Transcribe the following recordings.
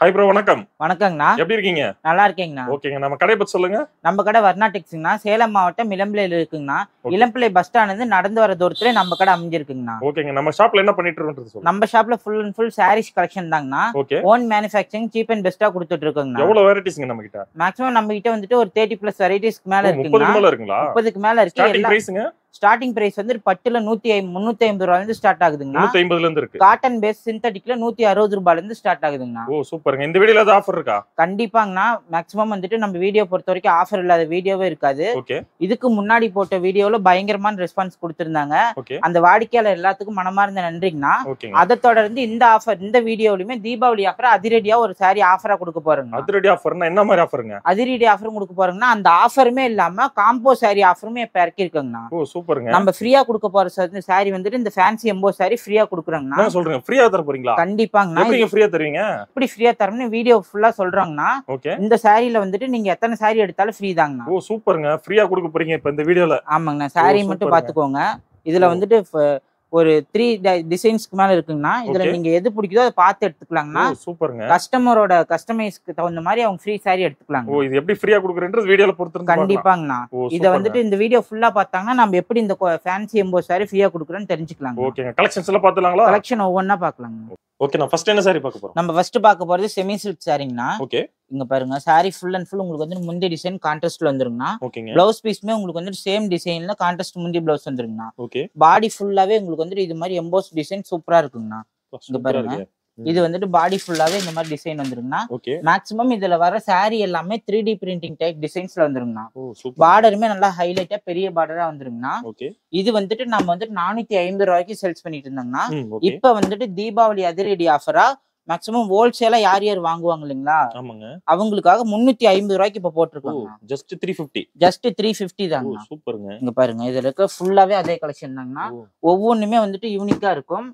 Hi bro, வணக்கம். வணக்கங்கண்ணா. எப்படி இருக்கீங்க? நல்லா இருக்கேங்கண்ணா. ஓகேங்க. நம்ம கடைய பத்தி சொல்லுங்க. நம்ம கடை வர்ணா டெக்ஸ்ங்கண்ணா. சேலம் மாவட்டம் இளம்பிள்ளையில இருக்குங்கண்ணா. இளம்பிள்ளை பஸ் ஸ்டாண்ட்ல நடந்து வர தூரத்துல நம்ம கடை அமைஞ்சிருக்குங்கண்ணா. ஓகேங்க. நம்ம ஷாப்ல என்ன பண்ணிட்டு இருக்கோம்ன்றது சொல்லுங்க. நம்ம ஷாப்ல full and full sarees collection தாங்கண்ணா. Okay. Own manufacturing cheap and பெஸ்டா கொடுத்துட்டு இருக்கோங்கண்ணா. எவ்வளவு வெரைட்டிஸ்ங்க நம்ம கிட்ட? மேக்ஸிமம் நம்ம கிட்ட வந்துட்டு ஒரு 30+ வெரைட்டிஸ்க்கு மேல 30 இருக்குங்கண்ணா. மேல இருக்குங்களா? 30க்கு மேல இருக்கு. ஸ்டார்டிங் பிரைஸ்ங்க? ஸ்டார்டிங் பிரைஸ் வந்து பட்டுல 350 ரூபாயில இருந்து ஸ்டார்ட் ஆகுதுங்கண்ணா. 350ல இருந்து இருக்கு. காட்டன் பேஸ் சிந்தட்டிக்ல 160 ரூபாயில இருந்து ஸ்டார்ட் ஆகுதுங்கண்ணா. ஓ சூப்பர்ங்க. இந்த வீடியோல ஏதாவது ஆஃபர் இருக்கா? கண்டிப்பாங்கண்ணா. மேக்ஸிமம் வந்துட்டு நம்ம வீடியோ பொறுத்த வரைக்கும் ஆஃபர் இல்லாத வீடியோவே இருக்காது. ஓகே. இதுக்கு முன்னாடி போட்ட வீடியோல பயங்கரமான ரெஸ்பான்ஸ் கொடுத்திருந்தாங்க. ஓகே. அந்த வாடிக்கையாளர் எல்லாத்துக்கும் மனமார்ந்த நன்றிங்கண்ணா. ஓகேங்க. அதை தொடர்ந்து இந்த ஆஃபர், இந்த வீடியோலயுமே தீபாவளி ஆஃபர் அதிரடியா ஒரு சாரி ஆஃபரா கொடுக்க போறோங்க. அதிரடி ஆஃபர்னா என்ன மாதிரி ஆஃபருங்க? அதிரடி ஆஃபரும் கொடுக்க போறோம்னா அந்த ஆஃபருமே இல்லாம காம்போ சாரி ஆஃபருமே இப்ப இறக்கி இருக்குங்கண்ணா. ஓ சூப்பருங்க. நம்ம ஃப்ரீயா கொடுக்க போற சாரி வந்துட்டு இந்த ஃபேன்சி எம்போ சாரி ஃப்ரீயா கொடுக்குறோங்கண்ணா. என்ன சொல்றீங்க? ஃப்ரீயா தர போறீங்களா? கண்டிப்பாங்கண்ணா. எப்படிங்க ஃப்ரீயா தருவீங்க? எப்படி ஃப்ரீயா தரணும்னு வீடியோ ஃபுல்லா சொல்றாங்கண்ணா. ஓகே. இந்த சாரில வந்துட்டு நீங்க எத்தனை சாரி எடுத்தாலும் ஃப்ரீ தாங்கண்ணா. ஓ சூப்பருங்க. ஃப்ரீயா கொடுக்க போறீங்க இப்ப இந்த வீடியோல. ஆமாங்கண்ணா. சாரி மட்டும் பாத்துக்கோங்க. இதுல வந்துட்டு ஒரு 3 டிசைன்ஸ்க்கு மேல இருக்குங்கண்ணா. இதுல நீங்க எது பிடிக்குதோ அதை பார்த்து எடுத்துக்கலாங்கண்ணா. சூப்பருங்க. கஸ்டமரோட கஸ்டமைஸ்க்கு தகுந்த மாதிரி அவங்க ஃப்ரீ சாரி எடுத்துக்கலாங்க. ஓ இது எப்படி ஃப்ரீயா கொடுக்குறேன்றது வீடியோல பொறுத்து கண்டிப்பாங்கண்ணா. இத வந்துட்டு இந்த வீடியோ ஃபுல்லா பார்த்தாங்கன்னா நம்ம எப்படி இந்த ஃபேன்சி எம்போ சாரி ஃப்ரீயா கொடுக்குறோன்னு தெரிஞ்சுக்கலாங்க. ஓகேங்க. கலெக்ஷன்ஸ் எல்லாம் பாத்துலாங்களா? கலெக்ஷன் ஒவ்வொன்னா பார்க்கலாங்க. ஓகே. நான் ஃபர்ஸ்ட் என்ன சாரி பார்க்க போறோம்? நம்ம ஃபர்ஸ்ட் பார்க்க போறது செமி சில்க் சாரிங்கண்ணா. ஓகே. இங்க பாருங்க, சாரி ஃபுல் அண்ட் ஃபுல் உங்களுக்கு வந்து முந்தி டிசைன் கான்ட்ராஸ்ட்ல வந்துருங்கண்ணா. ஓகேங்க. பிளவுஸ் பீஸ்மே உங்களுக்கு வந்து சேம் டிசைன்ல கான்ட்ராஸ்ட் முந்தி பிளவுஸ் வந்துருங்கண்ணா. ஓகே. பாடி ஃபுல்லாவே உங்களுக்கு வந்து இது மாதிரி எம்போஸ் டிசைன் சூப்பரா இருக்குங்கண்ணா. இங்க பாருங்க, இது வந்துட்டு பாடி ஃபுல்லாவே இந்த மாதிரி டிசைன் வந்துருங்கண்ணா. மேக்ஸிமம் இதுல வர சாரி எல்லாமே 3D பிரிண்டிங் டைப் டிசைன்ஸ்ல வந்துருங்கண்ணா. பார்டருமே நல்லா ஹைலைட்டா பெரிய பார்டரா வந்துருங்கண்ணா. இது வந்துட்டு நம்ம வந்துட்டு 450 ரூபாய்க்கு சேல்ஸ் பண்ணிட்டு இருந்தாங்கன்னா இப்ப வந்துட்டு தீபாவளி அதிரடி ஆஃபரா மேக்ஸிமம் ஹோல்சேலா யார் யார் வாங்குவாங்க இல்லைங்களா, அவங்களுக்காக 350 ரூபாய்க்கு இப்ப போட்டிருக்காங்க. ஜஸ்ட் 350. ஜஸ்ட் 350 தாங்க. சூப்பருங்க. இங்க பாருங்க, இதுல இருக்க ஃபுல்லாவே அதே கலெக்ஷன் தாங்கண்ணா. ஒவ்வொன்றுமே வந்துட்டு யூனிக்கா இருக்கும்.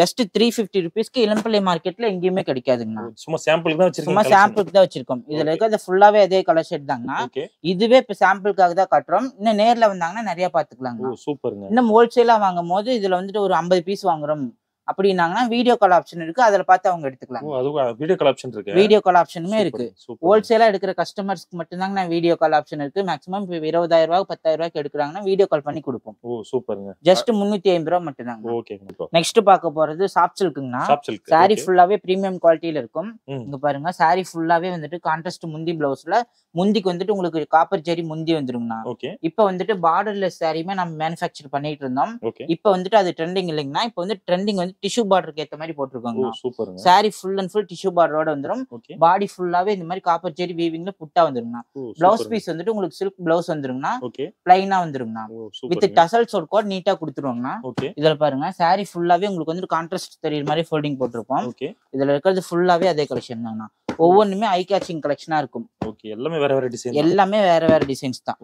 ஜஸ்ட் 350 ருபீஸ்க்கு இளம்பிள்ளை மார்க்கெட்ல எங்கேயுமே கிடைக்காதுங்கண்ணா. சும்மா சாம்பிளுக்கு தான் வச்சிருக்கோம். சும்மா சாம்பிளுக்கு தான் வச்சிருக்கோம். இதுல இருக்கிறது ஃபுல்லாவே அதே கலர் ஷேட் தாங்கண்ணா. இதுவே இப்ப சாம்பிளுக்காக தான் காட்டுறோம். இன்னும் நேர்ல வந்தாங்கன்னா நிறைய பாத்துக்கலாங்க. சூப்பருங்க. இன்னும் ஹோல்சேலா வாங்கும் போது இதுல வந்துட்டு ஒரு 50 பீஸ் வாங்குறோம் அப்படின்னாங்கன்னா வீடியோ கால் ஆப்ஷன் இருக்கு, அதுல பார்த்து அவங்க எடுத்துக்கலாம். வீடியோ கால் ஆப்ஷன் இருக்கு. வீடியோ கால் ஆப்ஷனுமே இருக்கு. ஹோல்சேலா எடுக்கிற கஸ்டமர்ஸ்க்கு மட்டும் தாங்க வீடியோ கால் ஆப்ஷன் இருக்கு. மேக்ஸிமம் 20,000 ரூபாய் 10,000 ரூபாய்க்கு எடுக்கிறாங்கன்னா வீடியோ கால் பண்ணி கொடுப்போம். சூப்பருங்க. ஜஸ்ட் 350 ரூபாய் மட்டும் தாங்க. ஓகேங்க. நெக்ஸ்ட் பார்க்க போறது சாஃப்ட் சில்க்குங்கண்ணா. சாரி ஃபுல்லாவே பிரீமியம் குவாலிட்டியில இருக்கும். இங்க பாருங்க, சாரி ஃபுல்லாவே வந்துட்டு கான்ட்ராஸ்ட் முந்தி பிளவுஸ்ல முந்திக்கு வந்துட்டு உங்களுக்கு காப்பர் ஜெரி முந்தி வந்துருங்கண்ணா. இப்ப வந்துட்டு பார்டர்லெஸ் சாரியுமே நம்ம மேனுஃபேக்சர் பண்ணிட்டு இருந்தோம். இப்ப வந்துட்டு அது ட்ரெண்டிங் இல்லைங்கண்ணா. இப்ப வந்து ட்ரெண்டிங் வந்து டிஷ்யூ பார்டருக்கு ஏத்த மாதிரி போட்டிருக்காங்க. Sari full and full tissue பார்டரோட வந்துரும். பாடி ஃபுல்லாவே இந்த மாதிரி காப்பர் ஜெரி வீவிங்ல புட்டா வந்துருங்கண்ணா. பிளவுஸ் பீஸ் வந்துட்டு உங்களுக்கு சில்க் பிளவுஸ் வந்துருங்கண்ணா. பிளைனா வந்துருங்கண்ணா. வித் டசல்ஸ் ஒரு கோட் நீட்டா கொடுத்துருவாங்கண்ணா. இதுல பாருங்க, சாரி ஃபுல்லாவே உங்களுக்கு வந்து கான்ட்ராஸ்ட் தெரியுற மாதிரி ஃபோல்டிங் போட்டிருப்போம். இதுல இருக்கிறது ஃபுல்லாவே அதே கலெக்ஷன் தாங்கண்ணா. ஒவ்வொன்றுமே ஐ கேச்சிங் கலெக்ஷனா இருக்கும். எல்லாமே வேற வேற டிசைன். எல்லாமே வேற வேற டிசைன்ஸ் தான்.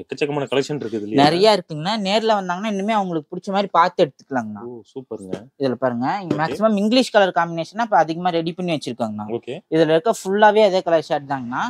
எக்கச்சக்கமான கலெக்ஷன் இருக்குது. நிறைய இருக்குங்கண்ணா. நேர்ல வந்தாங்கன்னா இன்னுமே அவங்களுக்கு பிடிச்ச மாதிரி பார்த்து எடுத்துக்கலாங்கண்ணா. சூப்பருங்க. இதுல பாருங்க, மேக்ஸிமம் இங்கிலீஷ் கலர் காம்பினேஷனா இப்ப அதிகமா ரெடி பண்ணி வச்சிருக்காங்கண்ணா. இதுல இருக்க ஃபுல்லாவே அதே கலர் ஷர்ட் தாங்கண்ணா.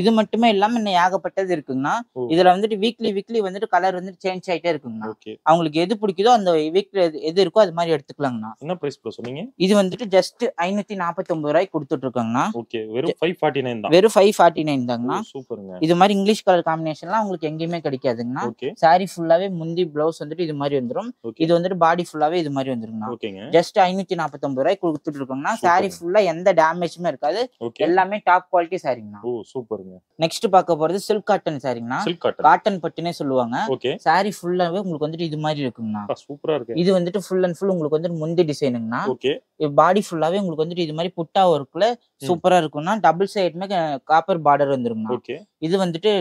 இது மட்டுமே இல்லாம இன்னும் ஏகப்பட்டது இருக்குங்கண்ணா. இதுல வந்துட்டு வீக்லி வந்துட்டு கலர் வந்து சேஞ்ச் ஆயிட்டே இருக்குங்கண்ணா. அவங்களுக்கு எது பிடிக்குதோ அந்த வீக்ல எது இருக்கோ அது மாதிரி எடுத்துக்கலாங்கண்ணா. என்ன பிரைஸ் ப்ரோ சொன்னீங்க? இது வந்துட்டு ஜஸ்ட் 549 ரூபாய்க்கு கொடுத்துட்டு இருக்காங்கண்ணா. வெறும் 549 தான். வெறும் 549 தாங்கண்ணா. சூப்பருங்க. இது மாதிரி இங்கிலீஷ் கலர் காம்பினேஷன்லாம் உங்களுக்கு எங்கேயுமே கிடைக்காதுங்கண்ணா. சாரி ஃபுல்லாவே முந்தி பிளவுஸ் வந்துட்டு இது மாதிரி வந்துரும். இது வந்துட்டு பாடி ஃபுல்லாவே இது மாதிரி வந்துருங்கண்ணா. ஜஸ்ட் 549 ரூபாய்க்கு கொடுத்துட்டு இருக்காங்கண்ணா. சாரி ஃபுல்லா எந்த டேமேஜுமே இருக்காது. எல்லாமே டாப் குவாலிட்டி சாரிங்கண்ணா. சூப்பருங்க. நெக்ஸ்ட் பார்க்க போறது சில்க் காட்டன் சாரிங்கண்ணா. காட்டன் பட்டுனே சொல்லுவாங்க. சாரி ஃபுல்லாவே உங்களுக்கு வந்துட்டு இது மாதிரி இருக்குங்கண்ணா. சூப்பரா இருக்கு. இது வந்துட்டு ஃபுல் அண்ட் ஃபுல் உங்களுக்கு வந்து முந்தி டிசைனுங்கண்ணா. பாடி ஃபுல்லாவே உங்களுக்கு வந்துட்டு இது மாதிரி புட்டா ஒர்க்ல சூப்பரா இருக்கும்னா. டபுள் சைடுமே காப்பர் பார்டர் வந்துருங்கண்ணா. இது வந்துட்டு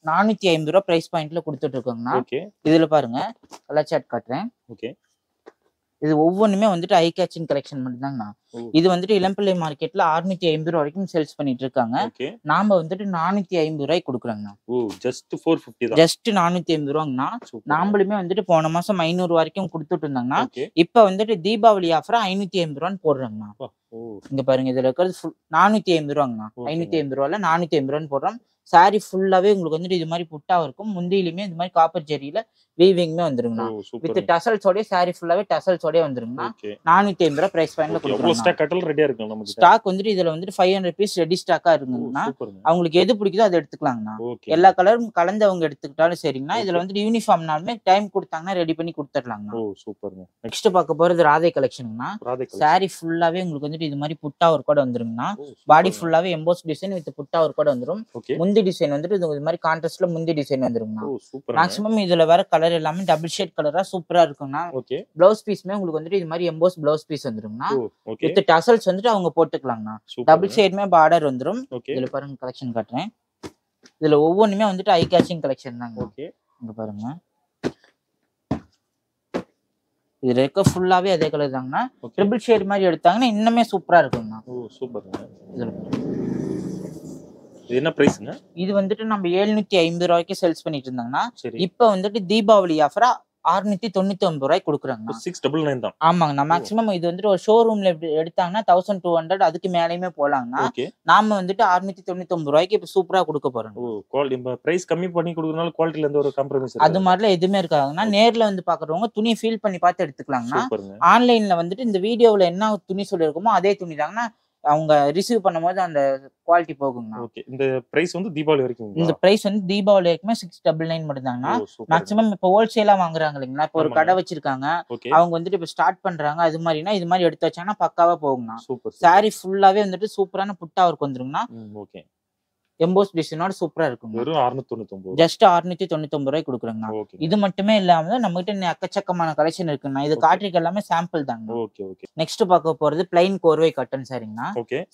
450 ரூபாய் பிரைஸ் பாயிண்ட்ல கொடுத்துட்டு இருக்காங்கண்ணா. இதுல பாருங்க, கலர் சார்ட் காட்டுறேன். இது ஒவ்வொன்றுமே வந்துட்டு ஐ கேச்சிங் கலெக்ஷன் மட்டும் தாங்கண்ணா. இது வந்துட்டு இளம்பிள்ளை மார்க்கெட்ல 650 ரூபாய் வரைக்கும் சேல்ஸ் பண்ணிட்டு இருக்காங்க. நாம வந்துட்டு 450 ரூபாய்க்கு கொடுக்குறாங்கண்ணா. ஜஸ்ட் 450 ரூபாங்கண்ணா. நாமளுமே வந்துட்டு போன மாசம் 500 வரைக்கும் கொடுத்துட்டு இருந்தாங்கண்ணா. இப்ப வந்துட்டு தீபாவளி ஆஃபரா 550 ரூபான்னு போடுறாங்கண்ணா. இங்க பாருங்க, இதுல இருக்கிறது 450 ரூபாங்கண்ணா. 550 ரூபாய்ல 450 ரூபான்னு போடுறோம். சாரி ஃபுல்லாவே உங்களுக்கு வந்துட்டு இது மாதிரி புட்டா இருக்கும். முந்தியிலுமே இது மாதிரி காப்பர் ஜெரியில வீவிங்குமே வந்துருங்கண்ணா. வித் டசல்ஸோடய சாரி ஃபுல்லாவே டசல்ஸோடய வந்துருங்கண்ணா. 450 ரூபா பிரைஸ் பாயிண்ட்ல கொடுக்குறோம். ஸ்டாக் வந்துட்டு இதுல வந்துட்டு 500 பீஸ் ரெடி ஸ்டாக்கா இருக்குங்கண்ணா. அவங்களுக்கு எது பிடிக்குதோ அதை எடுத்துக்கலாங்கண்ணா. எல்லா கலரும் கலந்தவங்க எடுத்துக்கிட்டாலும் சரிங்கண்ணா. இதுல வந்துட்டு யூனிஃபார்ம்னாலுமே டைம் கொடுத்தாங்கன்னா ரெடி பண்ணி கொடுத்துடலாங்கண்ணா. நெக்ஸ்ட் பார்க்க போறது ராதே கலெக்ஷனுங்கண்ணா. சாரி ஃபுல்லாவே உங்களுக்கு வந்துட்டு இது மாதிரி புட்டா ஒரு கூட வந்துருங்கண்ணா. பாடி ஃபுல்லாவே எம்போஸ் டிசைன் வித் புட்டா ஒரு கூட வந்துரும். முந்தி டிசைன் வந்துட்டு இது மாதிரி கான்ட்ராஸ்ட்ல முந்தி டிசைன் வந்துருங்கண்ணா. மேக்ஸிமம் இதுல வர கலர் எல்லாமே டபுள் ஷேட் கலரா சூப்பரா இருக்குங்கண்ணா. பிளவுஸ் பீஸ்மே உங்களுக்கு வந்துட்டு இது மாதிரி எம்போஸ் பிளவுஸ் பீஸ் வந்துருங்கண்ணா. வித் டசல்ஸ் வந்துட்டு அவங்க போட்டுக்கலாங்கண்ணா. டபுள் ஷேட்மே பார்டர் வந்துரும். இதுல பாருங்க கலெக்ஷன் காட்டுறேன். இதுல ஒவ்வொன்றுமே வந்துட்டு ஐ கேச்சிங் கலெக்ஷன் தாங்க. இங்க பாருங்க இதுல இருக்க ஃபுல்லாவே அதே கலர் தாங்கண்ணா. ட்ரிபிள் ஷேட் மாதிரி எடுத்தாங்கன்னா இன்னுமே சூப்பரா இருக்குங்கண்ணா. இதுல என்ன பிரைஸ்ங்க? இது வந்துட்டு நம்ம 750 ரூபாய்க்கு சேல்ஸ் பண்ணிட்டு இருந்தாங்கன்னா இப்ப வந்துட்டு தீபாவளி ஆஃபரா 699 ரூபாய்க்கு கொடுக்குறாங்க. 699 தான். ஆமாங்கண்ணா. மேக்ஸிமம் இது வந்துட்டு ஒரு ஷோரூம்ல எடுத்தாங்கன்னா 1200 அதுக்கு மேலேயுமே போலாங்கண்ணா. நாம வந்துட்டு 699 ரூபாய்க்கு இப்ப சூப்பரா கொடுக்க போறோம். பிரைஸ் கம்மி பண்ணி கொடுக்கறதுனால குவாலிட்டில எந்த ஒரு காம்ப்ரமைஸ் அது மாதிரிலாம் எதுவுமே இருக்காதுங்கண்ணா. நேர்ல வந்து பாக்குறவங்க துணி ஃபீல் பண்ணி பார்த்து எடுத்துக்கலாங்கண்ணா. ஆன்லைன்ல வந்துட்டு இந்த வீடியோல என்ன துணி சொல்லிருக்கோமோ அதே துணி தாங்கண்ணா. அவங்க ரிசீவ் பண்ணும்போது அந்த குவாலிட்டி போகுங்கண்ணா. இந்த பிரைஸ் வந்து தீபாவளி வரைக்கும். இந்த பிரைஸ் வந்து தீபாவளி வரைக்குமே 699 மட்டும் தாங்கண்ணா. மேக்ஸிமம் இப்ப ஹோல்சேலா வாங்குறாங்க இல்லைங்களா. இப்ப ஒரு கடை வச்சிருக்காங்க, அவங்க வந்துட்டு இப்ப ஸ்டார்ட் பண்றாங்க. அது மாதிரினா இது மாதிரி எடுத்து வச்சாங்கன்னா பக்காவா போகுங்கண்ணா. சாரி ஃபுல்லாவே வந்துட்டு சூப்பரான புட்டா ஒர்க் வந்துருங்கண்ணா. எம்போஸ் டிசைனோட சூப்பரா இருக்கும். வெறும் 699. ஜஸ்ட் 699 ரூபாய்க்கு கொடுக்குறேங்கண்ணா. இது மட்டுமே இல்லாம நம்ம கிட்ட எக்கச்சக்கமான கலெக்ஷன் இருக்குண்ணா. இது காட்ரிக்கு எல்லாமே சாம்பிள் தாங்க. நெக்ஸ்ட் பார்க்க போறது பிளைன் கோர்வை கட்டன் சாரிங்கண்ணா.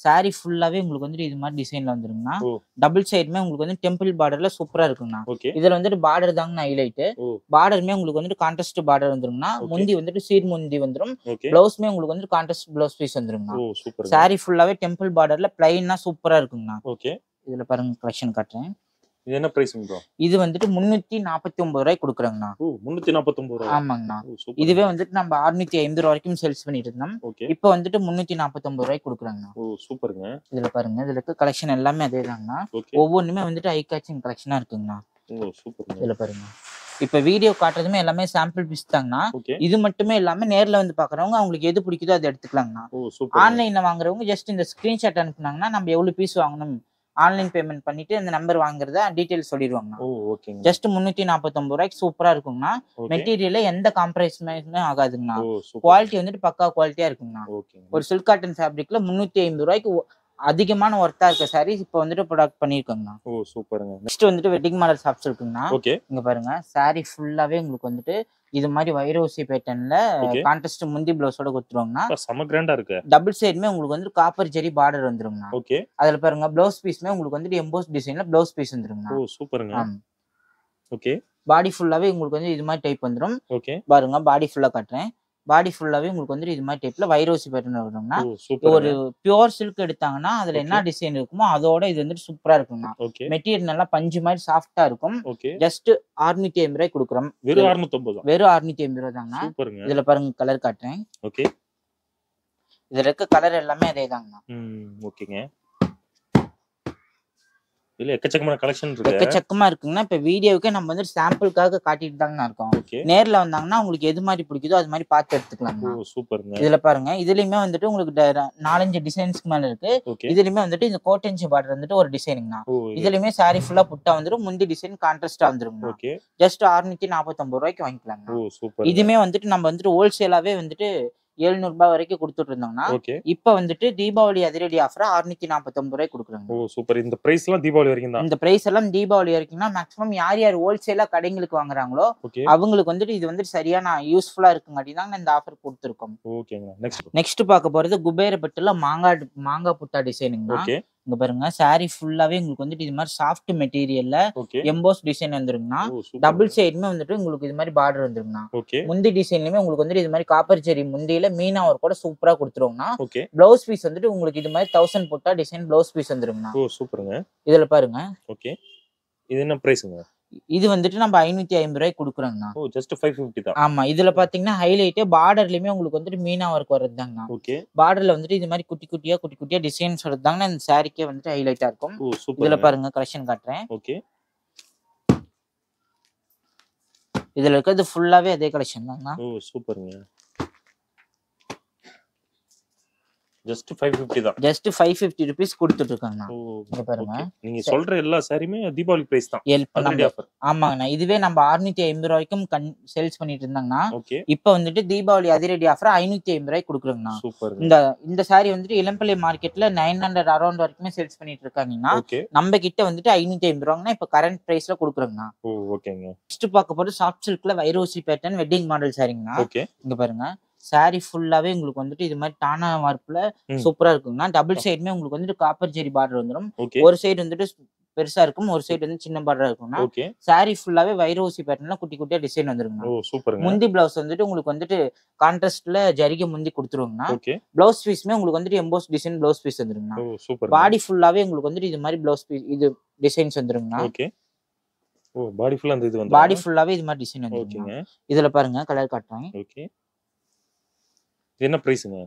சாரி ஃபுல்லாவே உங்களுக்கு வந்துட்டு இது மாதிரி டிசைன்ல வந்துருங்கண்ணா. டபுள் சைடுமே உங்களுக்கு வந்து டெம்பிள் பார்டர்ல சூப்பரா இருக்குங்கண்ணா. இதுல வந்துட்டு பார்டர் தாங்கண்ணா ஹைலைட். பார்டருமே உங்களுக்கு வந்துட்டு கான்ட்ராஸ்ட் பார்டர் வந்துருங்கண்ணா. முந்தி வந்துட்டு சீர் முந்தி வந்துரும். பிளவுஸ்மே உங்களுக்கு வந்து கான்ட்ராஸ்ட் பிளவுஸ் பீஸ் வந்துருங்கண்ணா. சாரி ஃபுல்லாவே டெம்பிள் பார்டர்ல பிளைனா சூப்பரா இருக்குங்கண்ணா. இதுல பாருங்க கலெக்ஷன் காட்டுறேன். இது என்ன பிரைஸ் ப்ரோ? இது வந்துட்டு 349 ரூபாய்க்கு கொடுக்குறாங்கண்ணா. 349 ரூபாய். ஆமாங்கண்ணா. இதுவே வந்துட்டு நம்ம 650 ரூபாய் வரைக்கும் சேல்ஸ் பண்ணிட்டு இருந்தோம். இப்போ வந்துட்டு 349 ரூபாய்க்கு கொடுக்குறாங்கண்ணா. சூப்பருங்க. இதுல பாருங்க இதுல இருக்க கலெக்ஷன் எல்லாமே அதே தாங்கண்ணா. ஒவ்வொன்றுமே வந்துட்டு ஐ கேச்சிங் கலெக்ஷனா இருக்குங்கண்ணா. இதுல பாருங்க இப்ப வீடியோ காட்டுறதுமே எல்லாமே சாம்பிள் பீஸ் தாங்கண்ணா. இது மட்டுமே இல்லாம நேர்ல வந்து பாக்குறவங்க அவங்களுக்கு எது பிடிக்குதோ அதை எடுத்துக்கலாங்கண்ணா. ஆன்லைன்ல வாங்குறவங்க ஜஸ்ட் இந்த ஸ்கிரீன்ஷாட் அனுப்புனாங்கன்னா நம்ம எவ்வளவு பீஸ் வாங்கணும் ஆன்லைன் பேமெண்ட் பண்ணிட்டு அந்த நம்பர் வாங்குறத டீடைல்ஸ் சொல்லிடுவாங்க. ஜஸ்ட் 349 ரூபாய்க்கு சூப்பரா இருக்குங்கண்ணா. மெட்டீரியல்ல எந்த காம்ப்ரமைஸுமே ஆகாதுங்கண்ணா. குவாலிட்டி வந்துட்டு பக்கா குவாலிட்டியா இருக்குங்கண்ணா. ஒரு சில்க் காட்டன் ஃபேப்ரிக்ல 350 ரூபாய்க்கு அதிகமான ஒர்த்தா இருக்க சாரீஸ் இப்போ வந்துட்டு ப்ரொடக்ட் பண்ணிருக்காங்கண்ணா. நெக்ஸ்ட் வந்துட்டு வெட்டிங் மாடல் ஷாப்ஸ் இருக்குங்கண்ணா. இங்க பாருங்க சாரி ஃபுல்லாவே உங்களுக்கு வந்துட்டு இது மாதிரி வைரோசி பேட்டர்ன்ல கான்ட்ராஸ்ட் முந்தி பிளவுஸோட கொடுத்துருவாங்கண்ணா. செம கிராண்டா இருக்கு. டபுள் சைடுமே உங்களுக்கு வந்து காப்பர் ஜெரி பார்டர் வந்துருங்கண்ணா. அதுல பாருங்க பிளவுஸ் பீஸ்மே உங்களுக்கு வந்துட்டு எம்போஸ் டிசைன்ல பிளவுஸ் பீஸ் வந்துருங்கண்ணா. பாடி ஃபுல்லாவே உங்களுக்கு வந்து இது மாதிரி டைப் வந்துரும். பாருங்க பாடி ஃபுல்லா காட்டுறேன். பாடி ஃபுல்லாவே உங்களுக்கு வந்து இது மாதிரி டைப்ல வைரோசி பேட்டர்ன் வரும்னா. ஒரு பியூர் சில்க் எடுத்தாங்கன்னா அதுல என்ன டிசைன் இருக்குமோ அதோட இது வந்துட்டு சூப்பரா இருக்கும்னா. மெட்டீரியல் நல்லா பஞ்சு மாதிரி சாஃப்டா இருக்கும். ஜஸ்ட் 650 ரூபாய்க்கு கொடுக்குறோம். வெறும் 650. வெறும் 650 ரூபாய் தாங்க. இதுல பாருங்க கலர் காட்டுறேன். இதுல இருக்க கலர் எல்லாமே அதே தாங்கண்ணா. ஓகேங்க. இல்ல எக்கச்சக்கமான கலெக்ஷன் இருக்கு. எக்கச்சக்கமா இருக்குங்கன்னா இப்ப வீடியோவுக்கு நம்ம வந்து சாம்பிளுக்காக காட்டிட்டு தாங்கண்ணா இருக்கோம். நேர்ல வந்தாங்கன்னா உங்களுக்கு எது மாதிரி பிடிக்குதோ அது மாதிரி பார்த்து எடுத்துக்கலாங்க. சூப்பருங்க. இதுல பாருங்க இதுலயுமே வந்துட்டு உங்களுக்கு 4-5 டிசைன்ஸ்க்கு மேல இருக்கு. இதுலயுமே வந்துட்டு இந்த கோட்டன்சி பார்டர் வந்துட்டு ஒரு டிசைனுங்கண்ணா. இதுலயுமே சாரி ஃபுல்லா புட்டா வந்துரும். முந்தி டிசைன் கான்ட்ராஸ்டா வந்துருங்க. ஜஸ்ட் 649 ரூபாய்க்கு வாங்கிக்கலாங்க. இதுமே வந்துட்டு நம்ம வந்துட்டு ஹோல்சேலாவே வந்துட்டு 700 ரூபாய் வரைக்கும் கொடுத்துட்டு இருந்தாங்கன்னா இப்ப வந்துட்டு தீபாவளி அதிரடி ஆஃபரா 649 ரூபாய் கொடுக்குறாங்க. சூப்பர். இந்த பிரைஸ் எல்லாம் தீபாவளி வரைக்கும் தான். இந்த பிரைஸ் எல்லாம் தீபாவளி வரைக்கும்னா மேக்ஸிமம் யார் யார் ஹோல்சேலா கடைங்களுக்கு வாங்குறாங்களோ அவங்களுக்கு வந்துட்டு இது வந்துட்டு சரியான யூஸ்ஃபுல்லா இருக்குங்காட்டி தான் இந்த ஆஃபர் கொடுத்துருக்கோம். நெக்ஸ்ட் பார்க்க போறது குபேரப்பட்டுல மாங்காய் புட்டா டிசைனுங்கண்ணா. இங்க பாருங்க சாரி ஃபுல்லாவே உங்களுக்கு வந்துட்டு இது மாதிரி சாஃப்ட் மெட்டீரியல்ல எம்போஸ் டிசைன் வந்துருங்கண்ணா. டபுள் சைடுமே வந்துட்டு உங்களுக்கு இது மாதிரி பார்டர் வந்துருங்கண்ணா. முந்தி டிசைன்லயுமே உங்களுக்கு வந்துட்டு இது மாதிரி காப்பர் ஜெரி முந்தியில மீனா ஒரு கூட சூப்பரா கொடுத்துருவோம்னா. பிளவுஸ் பீஸ் வந்துட்டு உங்களுக்கு இது மாதிரி 1000 புட்டா டிசைன் பிளவுஸ் பீஸ் வந்துருங்கண்ணா. இதுல பாருங்க. இது என்ன பிரைஸ்ங்க? இது வந்துட்டு நம்ம 550 ரூபாய்க்கு கொடுக்குறோங்கண்ணா. ஓ ஜஸ்ட் 550 தான். ஆமா இதுல பாத்தீங்கன்னா ஹைலைட் பார்டர்லயுமே உங்களுக்கு வந்துட்டு மீனா ஒர்க் வரதுதாங்கண்ணா. ஓகே. பார்டர்ல வந்துட்டு இது மாதிரி குட்டி குட்டியா டிசைன்ஸ் வரதுதாங்கண்ணா இந்த சாரிக்கே வந்துட்டு ஹைலைட்டா இருக்கும். ஓ சூப்பர். இதுல பாருங்க கலெக்ஷன் காட்டுறேன். ஓகே. இதுல இருக்கிறது ஃபுல்லாவே அதே கலெக்ஷன் தாங்கண்ணா. ஓ சூப்பர்ங்க. ஜஸ்ட் 550 தான். ஜஸ்ட் 550 ரூபீஸ் கொடுத்துட்டு இருக்காங்கண்ணா. இங்க பாருங்க நீங்க சொல்ற எல்லா சாரியுமே தீபாவளி பிரைஸ் தான். ஆஃபர். ஆமாங்கண்ணா இதுவே நம்ம 650 ரூபாய்க்கும் சேல்ஸ் பண்ணிட்டு இருந்தாங்கண்ணா. ஓகே. இப்போ வந்துட்டு தீபாவளி அதிரடி ஆஃபர் 550 ரூபாய்க்கு கொடுக்குறோங்கண்ணா. சூப்பர். இந்த சாரி வந்துட்டு இளம்பிள்ளை மார்க்கெட்ல 900 அரௌண்ட் வரைக்குமே சேல்ஸ் பண்ணிட்டு இருக்காங்கன்னா நம்ம கிட்ட வந்துட்டு 550 ரூபாங்கன்னா இப்ப கரண்ட் பிரைஸ்ல கொடுக்குறோங்கண்ணா. ஓகேங்க. நெக்ஸ்ட் பார்க்க போறது சாஃப்ட் சில்க்ல வைரோசி பேட்டர்ன் வெட்டிங் மாடல் சாரிங்கண்ணா. ஓகே. இங்க பாருங்க சாரி ஃபுல்லாவே உங்களுக்கு வந்துட்டு இது மாதிரி டானா வார்ப்புல சூப்பரா இருக்குங்கண்ணா. டபுள் சைடுமே உங்களுக்கு வந்துட்டு காப்பர் ஜெரி பார்டர் வந்துடும். ஒரு சைடு வந்துட்டு பெருசா இருக்கும், ஒரு சைடு வந்து சின்ன பார்டரா இருக்கும்னா. சாரி ஃபுல்லாவே வைரோசி பேட்டர்ன்ல குட்டி குட்டியா டிசைன் வந்துருங்க. முந்தி பிளவுஸ் வந்துட்டு உங்களுக்கு வந்துட்டு கான்ட்ராஸ்ட்ல ஜரிகை முந்தி கொடுத்துருவாங்கண்ணா. பிளவுஸ் பீஸ்மே உங்களுக்கு வந்துட்டு எம்போஸ் டிசைன் பிளவுஸ் பீஸ் வந்துருங்கண்ணா. பாடி ஃபுல்லாவே உங்களுக்கு வந்துட்டு இது மாதிரி பிளவுஸ் பீஸ் இது டிசைன்ஸ் வந்துருங்கண்ணா. பாடி ஃபுல்லா அந்த இது வந்து பாடி ஃபுல்லாவே இது மாதிரி டிசைன் வந்துருங்க. இதுல பாருங்க கலர் காட்டுறேன். ஓகே. என்ன பிரைஸ்ங்க?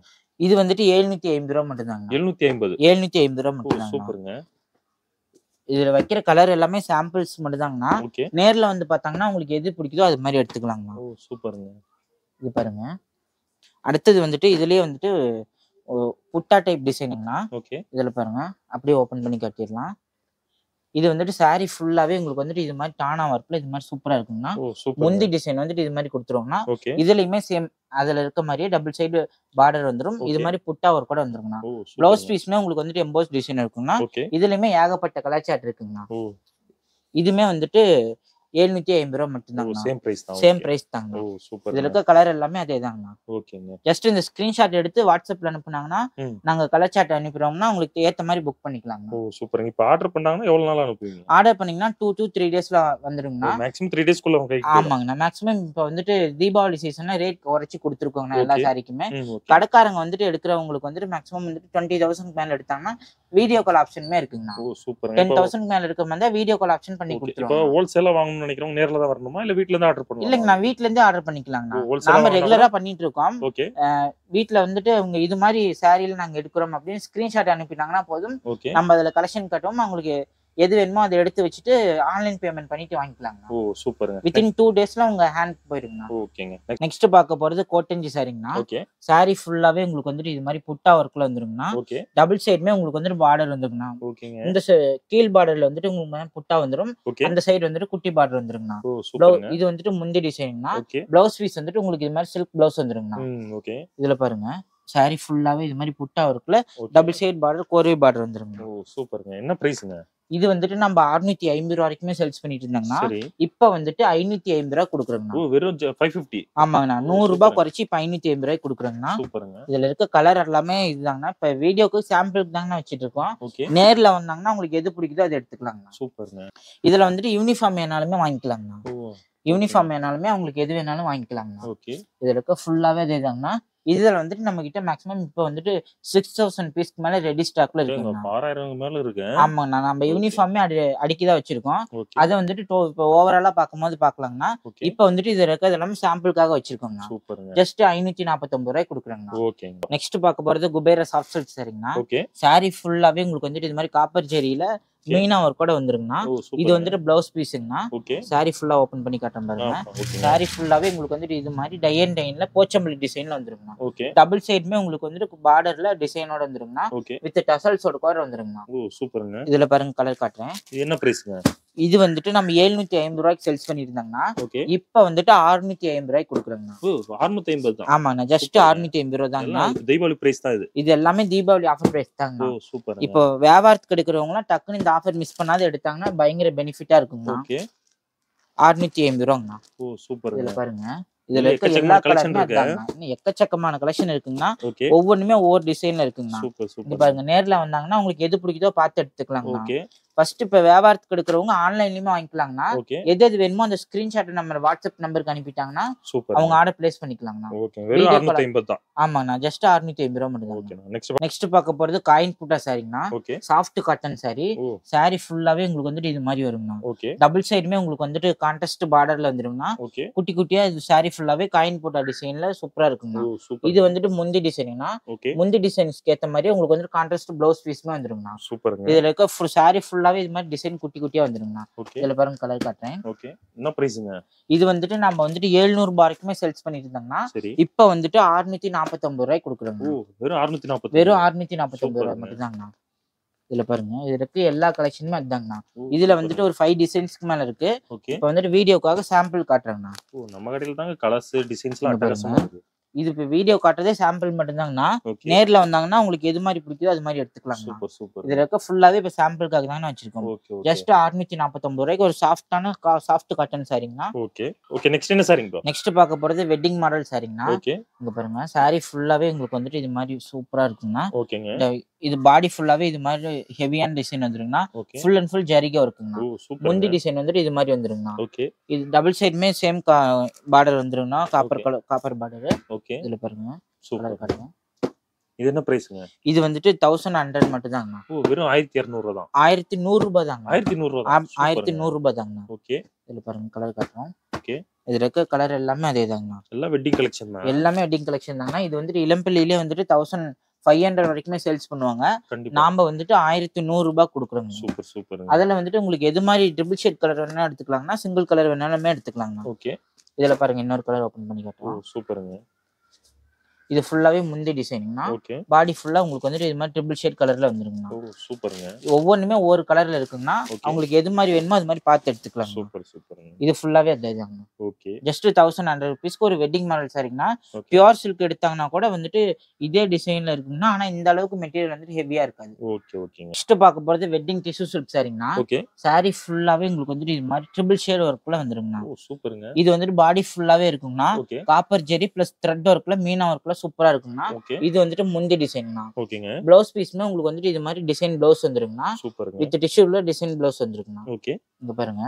இது வந்துட்டு 750 ரூபாய் மட்டும் தாங்க. 750 ரூபாய் மட்டும் தான். சூப்பர்ங்க. இதுல வைக்கிற கலர் எல்லாமே சாம்பிள்ஸ் மட்டும் தாங்கண்ணா. நேர்ல வந்து பார்த்தாங்கன்னா உங்களுக்கு எது பிடிக்குதோ அது மாதிரி எடுத்துக்கலாங்கண்ணா. ஓ சூப்பர்ங்க. இது பாருங்க. அடுத்தது வந்துட்டு இதுலயே வந்துட்டு புட்டா டைப் டிசைனுங்கண்ணா. இதுல பாருங்க அப்படியே ஓபன் பண்ணி காட்டிடலாம். இது வந்துட்டு சாரி ஃபுல்லாவே உங்களுக்கு வந்துட்டு இது மாதிரி டானா ஒர்க்ல இது மாதிரி சூப்பரா இருக்குங்கண்ணா. முந்தி டிசைன் வந்துட்டு இது மாதிரி கொடுத்துருவோம்னா இதுலயுமே சேம் அதுல இருக்க மாதிரியே டபுள் சைடு பார்டர் வந்துடும். இது மாதிரி புட்டா ஒர்க் கூட வந்துருங்கண்ணா. பிளவுஸ் பீஸ்மே உங்களுக்கு வந்துட்டு எம்போஸ் டிசைன் இருக்குங்கண்ணா. இதுலயுமே ஏகப்பட்ட கலாச்சாரம் இருக்குங்கண்ணா. இதுமே வந்துட்டு 750 ரூபாய் மட்டும் தாங்க. சேம் பிரைஸ் தாங்க. இதுல இருக்க கலர் எல்லாமே அதே தாங்கண்ணா. ஜஸ்ட் இந்த ஸ்கிரீன்ஷாட் எடுத்து வாட்ஸ்அப்ல அனுப்புனாங்கன்னா நாங்க கலர் சார்ட் அனுப்புறோம்னா உங்களுக்கு ஏத்த மாதிரி புக் பண்ணிக்கலாம். சூப்பர். இப்போ ஆர்டர் பண்ணாங்கன்னா எவ்வளவு நாள் அனுப்புவீங்க? ஆர்டர் பண்ணீங்கன்னா 2 to 3 டேஸ்ல வந்துருங்கண்ணா. மேக்ஸிமம் 3 டேஸ்க்குள்ள உங்க கைக்கு. ஆமாங்கண்ணா. மேக்ஸிமம் இப்போ வந்துட்டு தீபாவளி சீசன்ல ரேட் குறைச்சி கொடுத்துருக்கோங்கண்ணா எல்லா சாரிக்குமே. கடைக்காரங்க வந்துட்டு எடுக்கிறவங்களுக்கு வந்துட்டு மேக்ஸிமம் வந்துட்டு 20,000 மேல எடுத்தாங்கன்னா வீடியோ கால் ஆப்ஷனுமே இருக்குங்கண்ணா. 10,000 மேல இருக்க மாதிரி வீடியோ கால் ஆப்ஷன் பண்ணி கொடுத்துருவோம். இப்போ ஹோல்சேலா வாங்கணும்னு நினைக்கிறவங்க நேர்ல தான் வரணுமா இல்ல வீட்ல இருந்து ஆர்டர் பண்ணனுமா? இல்லங்க நான் வீட்ல இருந்தே ஆர்டர் பண்ணிக்கலாம்ண்ணா. நாம ரெகுலரா பண்ணிட்டு இருக்கோம். வீட்ல வந்துட்டு அவங்க இது மாதிரி சாரியில நாங்க எடுக்கிறோம் அப்படின்னு ஸ்கிரீன்ஷாட் அனுப்பிட்டாங்கன்னா போதும். நம்ம அதுல கலெக்ஷன் கட்டுவோம். அவங்களுக்கு எது வேணுமோ அதை எடுத்து வச்சுட்டு ஆன்லைன் பேமெண்ட் பண்ணிட்டு வாங்கிக்கலாங்க. ஓ சூப்பர்ங்க. வித்தின் 2 டேஸ்ல உங்க ஹேண்ட் போயிருங்க. ஓகேங்க. நெக்ஸ்ட் பார்க்க போறது கோட்டஞ்சி சாரிங்கண்ணா. சாரி ஃபுல்லாவே உங்களுக்கு வந்துட்டு இது மாதிரி புட்டா ஒர்க்ல வந்துருங்கண்ணா. டபுள் சைடுமே உங்களுக்கு வந்துட்டு பார்டர் வந்துருங்கண்ணா. இந்த கீழ் பார்டர்ல வந்துட்டு உங்களுக்கு புட்டா வந்துரும். அந்த சைடு வந்துட்டு குட்டி பார்டர் வந்துருங்கண்ணா. இது வந்துட்டு முந்தி டிசைன்னா. பிளவுஸ் பீஸ் வந்துட்டு உங்களுக்கு இது மாதிரி சில்க் பிளவுஸ் வந்துருங்கண்ணா. இதுல பாருங்க சாரி ஃபுல்லாவே இது மாதிரி புட்டா ஒர்க்ல டபுள் சைடு பார்டர் கோர்வே பார்டர் வந்துருங்க. ஓ சூப்பர்ங்க. என்ன பிரைஸ்ங்க? இது வந்துட்டு நம்ம 650 ரூபாய் வரைக்குமே சேல்ஸ் பண்ணிட்டு இருந்தாங்கன்னா இப்ப வந்துட்டு 550 ரூபாய் கொடுக்குறோங்கண்ணா. ஓ வெறும் 550. ஆமாங்கண்ணா. 100 ரூபாய் குறைச்சி இப்ப 550 ரூபாய் கொடுக்குறோங்கண்ணா. சூப்பர்ங்க. இதுல இருக்க கலர் எல்லாமே இதுதாங்கண்ணா. இப்ப வீடியோக்கு சாம்பிளுக்கு தாங்கண்ணா வச்சிட்டு இருக்கோம். நேர்ல வந்தாங்கன்னா உங்களுக்கு எது பிடிக்குதோ அதை எடுத்துக்கலாங்கண்ணா. சூப்பர்ங்க. இதுல வந்துட்டு யூனிஃபார்ம் வேணாலுமே வாங்கிக்கலாங்கண்ணா. யூனிஃபார்ம் வேணாலுமே உங்களுக்கு எது வேணாலும் வாங்கிக்கலாங்கண்ணா. இதுல இருக்க ஃபுல்லாவே அதே தாங்கண்ணா. இதுல வந்துட்டு நம்ம கிட்ட மேக்ஸிமம் இப்போ வந்துட்டு 6,000 பீஸ்க்கு மேல ரெடி ஸ்டாக்ல இருக்கு. 6000 மேல இருக்கு. ஆமாங்கண்ணா. நம்ம யூனிஃபார்மே அடிக்கிதான் வச்சிருக்கோம். அதை வந்துட்டு இப்போ ஓவராலா பார்க்கும்போது பாக்கலாங்கண்ணா. இப்போ வந்துட்டு இது இருக்கிறது எல்லாமே சாம்பிளுக்காக வச்சிருக்கோங்கண்ணா. ஜஸ்ட் 549 ரூபாய் கொடுக்குறாங்கண்ணா. நெக்ஸ்ட் பார்க்க போறது குபேர சாஃப்ட் சில்க் சாரிங்கண்ணா. சாரி ஃபுல்லாவே உங்களுக்கு வந்துட்டு இது மாதிரி காப்பர் ஜெரியில மீனா ஒர்க் கூட வந்துருங்கண்ணா. இது வந்துட்டு பிளவுஸ் பீஸுங்கண்ணா. சாரி ஃபுல்லா ஓபன் பண்ணி காட்டுறேன் பாருங்க. சாரி ஃபுல்லாவே உங்களுக்கு வந்துட்டு இது மாதிரி டைன்ல போச்சம்பள்ளி டிசைன்ல வந்துருங்கண்ணா. டபுள் சைடுமே உங்களுக்கு வந்துட்டு பார்டர்ல டிசைனோட வந்துருங்கண்ணா. வித் டசல்ஸோட கூட வந்துருங்கண்ணா. சூப்பர்ங்க. இதுல பாருங்க கலர் காட்டுறேன். என்ன பிரைஸ்ங்க? இது வந்துட்டு நம்ம 750 ரூபாய்க்கு சேல்ஸ் பண்ணிருந்தாங்கன்னா இப்ப வந்துட்டு 650 ரூபாய்க்கு கொடுக்குறாங்கண்ணா. 650 தான். ஆமாண்ணா. ஜஸ்ட் 650 ரூபாய் தாங்கண்ணா. தீபாவளி பிரைஸ் தான் இது. இது எல்லாமே தீபாவளி ஆஃபர் பிரைஸ் தாங்கண்ணா. இப்போ வியாபாரத்துக்கு எடுக்கிறவங்க எல்லாம் டக்குன்னு இந்த ஆஃபர் மிஸ் பண்ணாத எடுத்தாங்கன்னா பயங்கர பெனிஃபிட்டா இருக்குங்கண்ணா. 650 ரூபாங்கண்ணா. ஓ சூப்பர். இதுல பாருங்க இதுல இருக்க எல்லா கலெக்ஷனுமே இன்னும் எக்கச்சக்கமான கலெக்ஷன் இருக்குங்கண்ணா. ஒவ்வொன்றுமே ஒவ்வொரு டிசைன்ல இருக்குங்கண்ணா. இங்க பாருங்க நேர்ல வந்தாங்கன்னா உங்களுக்கு எது பிடிக்குதோ பார்த்து எடுத்துக்கலாங்கண்ணா. ஃபர்ஸ்ட் இப்ப வியாபாரத்துக்கு எடுக்கிறவங்க ஆன்லைன்லயுமே வாங்கிக்கலாங்கண்ணா. எது எது வேணுமோ அந்த ஸ்கிரீன்ஷாட் நம்ம வாட்ஸ்அப் நம்பருக்கு அனுப்பிட்டாங்கன்னா அவங்க ஆர்டர் பிளேஸ் பண்ணிக்கலாங்கண்ணா. ஆமாங்கண்ணா, ஜஸ்ட் 650 ரூபா மட்டும் தான். நெக்ஸ்ட் பார்க்க போறது காயின் புட்டா சாரிங்கண்ணா. Soft cotton sari. சாரி ஃபுல்லாவே உங்களுக்கு வந்துட்டு இது மாதிரி வருங்கண்ணா. டபுள் சைடுமே உங்களுக்கு வந்துட்டு கான்ட்ராஸ்ட் பார்டர்ல வந்துருங்கண்ணா. குட்டி குட்டியா இது சாரி ஃபுல்லாவே காயின் புட்டா டிசைன்ல சூப்பரா இருக்குங்கண்ணா. இது வந்துட்டு முந்தி டிசைனுங்கண்ணா. முந்தி டிசைன்ஸ்க்கு ஏத்த மாதிரி உங்களுக்கு வந்து கான்ட்ராஸ்ட் பிளவுஸ் பீஸ்மே வந்துருங்கண்ணா. இதுல இருக்க சாரி ஃபுல்லாவே இது மாதிரி டிசைன் குட்டி குட்டியா வந்துருங்கண்ணா. இதுல பாருங்க கலர் காட்டுறேன். என்ன பிரைஸ்ங்க? இது வந்துட்டு நம்ம வந்துட்டு 700 ரூபாய் வரைக்குமே சேல்ஸ் பண்ணிட்டு இருந்தாங்கன்னா இப்ப வந்துட்டு 649 ரூபாய் கொடுக்குறோங்க. வெறும் 649 ரூபாய் மட்டும் தாங்கண்ணா. இதுல பாருங்க, இதுல இருக்கு எல்லா கலெக்ஷனுமே அதுதாங்கண்ணா. இதுல வந்துட்டு ஒரு 5 டிசைன்ஸ்க்கு மேல இருக்கு. இப்ப வந்துட்டு வீடியோக்காக சாம்பிள் காட்டுறாங்கண்ணா. நம்ம கடையில தாங்க கலர்ஸ் டிசைன்ஸ்லாம் அட்டகாசமா இருக்கு. இது இப்ப வீடியோ காட்டுறதே சாம்பிள் மட்டும் தாங்கண்ணா. நேர்ல வந்தாங்கன்னா உங்களுக்கு எது மாதிரி பிடிக்குதோ அது மாதிரி எடுத்துக்கலாம். இதுல இருக்க ஃபுல்லாவே இப்ப சாம்பிளுக்காக தானே வச்சிருக்கோம். ஜஸ்ட் 649 ரூபாய்க்கு ஒரு சாஃப்டான சாஃப்ட் காட்டன் சாரிங்கண்ணா. நெக்ஸ்ட் என்ன சாரிங்க? நெக்ஸ்ட் பார்க்க போறது வெட்டிங் மாடல் சாரிங்கண்ணா. இங்க பாருங்க, சாரி ஃபுல்லாவே உங்களுக்கு வந்துட்டு இது மாதிரி சூப்பரா இருக்குங்கண்ணா. இது பாடி ஃபுல்லாவே இது மாதிரி ஹெவியான டிசைன் வந்துருங்கண்ணா. ஃபுல் அண்ட் ஃபுல் ஜரிகா இருக்குங்கண்ணா. முந்தி டிசைன் வந்துட்டு இது மாதிரி வந்துருங்கண்ணா. இது டபுள் சைடுமே சேம் பார்டர் வந்துருங்கண்ணா. Copper border. இதுல பாருங்க பாருங்க. இது என்ன பிரைஸ்ங்க? இது வந்துட்டு 1100 மட்டும் தாங்கண்ணா. வெறும் 1200 தான். 1100 ரூபாய் தாங்க. 1100 ரூபாய் தாங்கண்ணா. இதுல பாருங்க கலர் காட்டுறோம். இதுல இருக்க கலர் எல்லாமே அதே தாங்கண்ணா. எல்லாம் வெட்டிங் கலெக்ஷன் தான். எல்லாமே வெட்டிங் கலெக்ஷன் தாங்கண்ணா. இது வந்துட்டு இளம்பிள்ளையிலே வந்துட்டு 1500 வரைக்குமே சேல்ஸ் பண்ணுவாங்க. நாம வந்துட்டு 1100 ரூபாய் கொடுக்குறோங்க. Super super. அதுல வந்துட்டு உங்களுக்கு எது மாதிரி ட்ரிபிள் ஷேட் கலர் வேணா எடுத்துக்கலாங்கண்ணா. Single colour வேணாலுமே எடுத்துக்கலாங்கண்ணா. இதுல பாருங்க இன்னொரு கலர் ஓபன் பண்ணி காட்டுறோம். சூப்பருங்க. இது ஃபுல்லாவே முந்தி டிசைனிங்னா. பாடி ஃபுல்லா உங்களுக்கு வந்துட்டு இது மாதிரி ட்ரிபிள் ஷேட் கலர்ல வந்துருங்கண்ணா. சூப்பருங்க. ஒவ்வொன்றுமே ஒவ்வொரு கலர்ல இருக்குங்கண்ணா. உங்களுக்கு எது மாதிரி வேணுமோ அது மாதிரி பார்த்து எடுத்துக்கலாம். சூப்பர் சூப்பருங்க. இது ஃபுல்லாவே அதுதாங்க. ஜஸ்ட் 1100 ருபீஸ்க்கு ஒரு வெட்டிங் மாடல் சாரிங்கண்ணா. பியூர் சில்க் எடுத்தாங்கன்னா கூட வந்துட்டு இதே டிசைன்ல இருக்குங்கண்ணா. ஆனா இந்த அளவுக்கு மெட்டீரியல் வந்துட்டு ஹெவியா இருக்காது. நெக்ஸ்ட் பார்க்க போறது வெட்டிங் டிஷ்யூ சில்க் சாரிங்கண்ணா. சாரி ஃபுல்லாவே உங்களுக்கு வந்துட்டு இது மாதிரி ட்ரிபிள் ஷேட் ஒர்க்ல வந்துருங்கண்ணா. சூப்பருங்க. இது வந்துட்டு பாடி ஃபுல்லாவே இருக்குங்கண்ணா. காப்பர் ஜெரி பிளஸ் த்ரெட் ஒர்க்ல மீனா ஒர்க்ல சூப்பரா இருக்குங்கண்ணா. இது வந்துட்டு முந்தி டிசைன்ண்ணா. பிளவுஸ் பீஸ்மே உங்களுக்கு வந்துட்டு இது மாதிரி டிசைன் பிளவுஸ் வந்துருங்கண்ணா. வித் டிஷ்யூல டிசைன் பிளவுஸ் வந்துருக்குண்ணா. இங்க பாருங்க,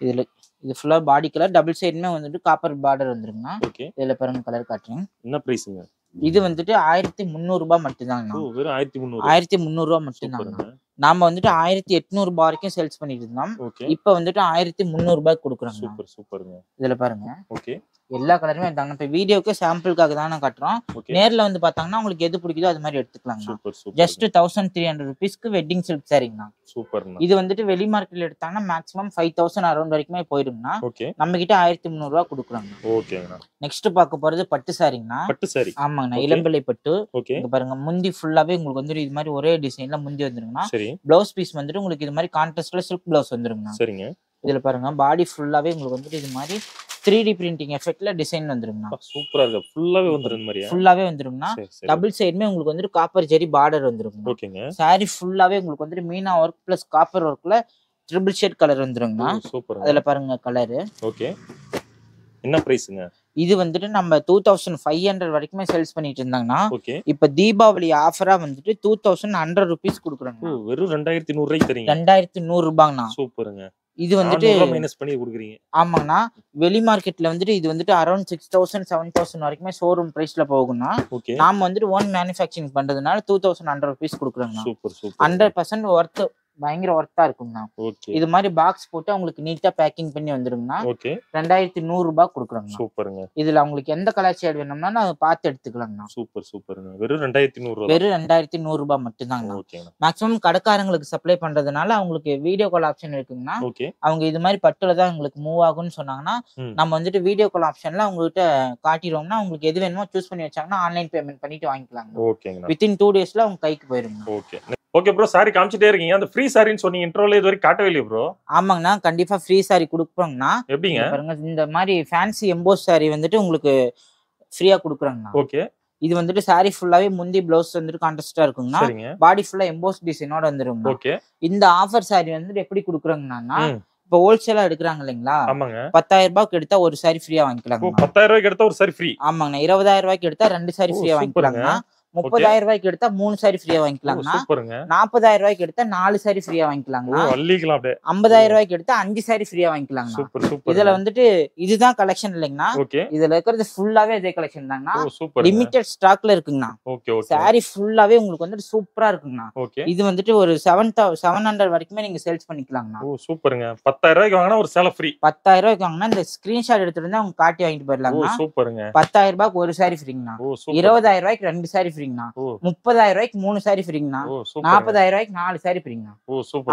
இதுல இது ஃபுல்லா பாடி கலர் டபுள் சைடுமே வந்துட்டு காப்பர் பார்டர் வந்துருங்கண்ணா. இதுல பாருங்க கலர் காட்டுறேன். என்ன பிரைஸ்ங்க? இது வந்துட்டு 1300 ரூபாய் மட்டும் தாங்கண்ணா. 1300 ரூபாய் மட்டும் தாங்கண்ணா. நாம வந்துட்டு 1800 ரூபாய் வரைக்கும் சேல்ஸ் பண்ணிட்டு இருந்தோம். இப்ப வந்துட்டு 1300 ரூபாய் கொடுக்குறாங்க. இதுல பாருங்க எல்லா கலருமே தாங்க. இப்ப வீடியோக்கு சாம்பிளுக்காக தானே காட்டுறோம். நேர்ல வந்து பாத்தாங்கன்னா உங்களுக்கு எது பிடிக்குதோ அது மாதிரி எடுத்துக்கலாம். ஜஸ்ட் 1300 ருபீஸ்க்கு வெட்டிங் சில்க் சாரிங்கண்ணா. இது வந்துட்டு வெளி மார்க்கெட்ல எடுத்தாங்கன்னா மேக்ஸிமம் 5000 அரௌண்ட் வரைக்குமே போயிடுங்கண்ணா. நம்ம கிட்ட 1300 ரூபாய் கொடுக்குறாங்க. நெக்ஸ்ட் பார்க்க போறது பட்டு சாரிங்கண்ணா. ஆமாங்கண்ணா, இளம்பிள்ளை பட்டு. இங்க பாருங்க, முந்தி ஃபுல்லாவே உங்களுக்கு வந்து இது மாதிரி ஒரே டிசைன்ல முந்தி வந்துருங்கண்ணா. பிளவுஸ் பீஸ் வந்துட்டு உங்களுக்கு இது மாதிரி கான்ட்ராஸ்ட்ல சில்க் பிளவுஸ் வந்துருங்கண்ணா. இதுல பாருங்க பாடி ஃபுல்லாவே உங்களுக்கு வந்துட்டு இது மாதிரி 3D பிரிண்டிங் எஃபெக்ட்ல டிசைன் வந்துருங்கண்ணா. சூப்பரா இருக்கு. ஃபுல்லாவே வந்துரும் மாதிரியா? ஃபுல்லாவே வந்துருங்கண்ணா. டபுள் சைடுமே உங்களுக்கு வந்து காப்பர் ஜெரி பார்டர் வந்துருங்க. ஓகேங்க. சாரி ஃபுல்லாவே உங்களுக்கு வந்து மீனா ஒர்க் பிளஸ் காப்பர் ஒர்க்ல ட்ரிபிள் ஷேட் கலர் வந்துருங்கண்ணா. சூப்பர். அதுல பாருங்க கலர். ஓகே. என்ன பிரைஸ்ங்க? இது வந்துட்டு நம்ம 2500 வரைக்குமே சேல்ஸ் பண்ணிட்டு இருந்தாங்கன்னா இப்ப தீபாவளி ஆஃபரா வந்துட்டு 2100 ருபீஸ் கொடுக்குறாங்க. வெறும் 2100 ரூபாய்க்கு தரீங்க. 2100 ரூபாய்ங்கண்ணா. சூப்பருங்க. இது வந்துட்டு மைனஸ் பண்ணி கொடுக்குறீங்க. ஆமாங்கண்ணா. வெளி மார்க்கெட்ல வந்துட்டு இது வந்துட்டு அரௌண்ட் 6000 7000 வரைக்குமே ஷோரூம் பிரைஸ்ல போகும்னா. நாம வந்துட்டு ஓன் மேனுஃபேக்சரிங் பண்றதுனால 2100 ருபீஸ் கொடுக்குறாங்க. 100% ஒர்த், பயங்கர ஒர்த்தா இருக்குங்கண்ணா. இது மாதிரி பாக்ஸ் போட்டு அவங்களுக்கு நீட்டா பேக்கிங் பண்ணி வந்துருங்கண்ணா. 2100 ரூபாய் கொடுக்குறாங்க. சூப்பருங்க. இதுல அவங்களுக்கு எந்த கலர் ஷேட் வேணும்னா நான் பார்த்து எடுத்துக்கலாங்கண்ணா. சூப்பர் சூப்பருங்க. வெறும் 2100. வெறும் 2100 ரூபாய் மட்டும் தாங்கண்ணா. மேக்ஸிமம் கடைக்காரங்களுக்கு சப்ளை பண்றதுனால அவங்களுக்கு வீடியோ கால் ஆப்ஷன் இருக்குங்கண்ணா. அவங்க இது மாதிரி பட்டுல தான் உங்களுக்கு மூவ் ஆகும்னு சொன்னாங்கன்னா நம்ம வந்துட்டு வீடியோ கால் ஆப்ஷன்ல அவங்ககிட்ட காட்டிடுவோம்னா அவங்களுக்கு எது வேணுமோ சூஸ் பண்ணி வச்சாங்கன்னா ஆன்லைன் பேமெண்ட் பண்ணிட்டு வாங்கிக்கலாங்க. வித்தின் 2 டேஸ்ல அவங்க கைக்கு போயிருங்க. ஓகே ப்ரோ, சாரி காமிச்சிட்டே இருக்கீங்க. அந்த ஃப்ரீ சாரின்னு சொன்னீங்க, இன்ட்ரோல இது வரைக்கும் காட்டவே இல்லையா ப்ரோ? ஆமாங்கண்ணா, கண்டிப்பா ஃப்ரீ சாரி கொடுக்குறோங்கண்ணா. எப்படிங்க பாருங்க, இந்த மாதிரி ஃபேன்சி எம்போஸ் சாரி வந்துட்டு உங்களுக்கு ஃப்ரீயா கொடுக்குறாங்கண்ணா. ஓகே. இது வந்துட்டு சாரி ஃபுல்லாவே முந்தி பிளவுஸ் வந்துட்டு கான்ட்ராஸ்டா இருக்குங்கண்ணா. பாடி ஃபுல்லா எம்போஸ் டிசைனோட வந்துருங்க. ஓகே. இந்த ஆஃபர் சாரி வந்துட்டு எப்படி கொடுக்குறாங்கன்னா இப்ப ஹோல்சேலா எடுக்கிறாங்க இல்லைங்களா? 10,000 ரூபாய்க்கு எடுத்தா ஒரு சாரி ஃப்ரீயா வாங்கிக்கலாம். 10,000 ரூபாய்க்கு எடுத்தா ஒரு சாரி ஃப்ரீ. ஆமாங்கண்ணா. 20,000 ரூபாய்க்கு எடுத்தா 2 சாரி ஃப்ரீயா வாங்கிக்கலாங்கண்ணா. 30,000 ரூபாய்க்கு எடுத்தா 3 சாரி ஃப்ரீயா வாங்கிக்கலாங்கண்ணா. 40,000 ரூபாய்க்கு எடுத்தா 4 சாரி ஃப்ரீயா வாங்கிக்கலாங்கண்ணா. 50,000 ரூபாய்க்கு எடுத்தா 5 சாரி ஃப்ரீயா வாங்கிக்கலாங்கண்ணா. இதுல வந்துட்டு இதுதான் கலெக்ஷன் இல்லைங்கண்ணா, இதுல இருக்கிறது ஃபுல்லாவே இதே கலெக்ஷன் தாங்கண்ணா. லிமிடெட் ஸ்டாக்ல இருக்குங்கண்ணா. சாரி ஃபுல்லாவே உங்களுக்கு வந்துட்டு சூப்பரா இருக்குங்கண்ணா. இது வந்துட்டு ஒரு 700 வரைக்குமே நீங்க சேல்ஸ் பண்ணிக்கலாங்கண்ணா. சூப்பருங்க. 10,000 ரூபாய்க்கு வாங்கினா ஒரு சேலை ஃப்ரீ. 10,000 ரூபாய்க்கு வாங்கினா இந்த ஸ்கிரீன்ஷாட் எடுத்துட்டு வந்து அவங்க காட்டி வாங்கிட்டு போயிடலாங்கண்ணா. சூப்பருங்க. 10,000 ரூபாய்க்கு ஒரு சாரி ஃப்ரீங்கண்ணா. 20,000 ரூபாய்க்கு 2 சாரி ஃப்ரீங்கண்ணா. 30,000 ரூபாய்க்கு 3 சாரி ஃப்ரீங்கண்ணா. 40,000 ரூபாய்க்கு 4 சாரி ஃப்ரீங்கண்ணா.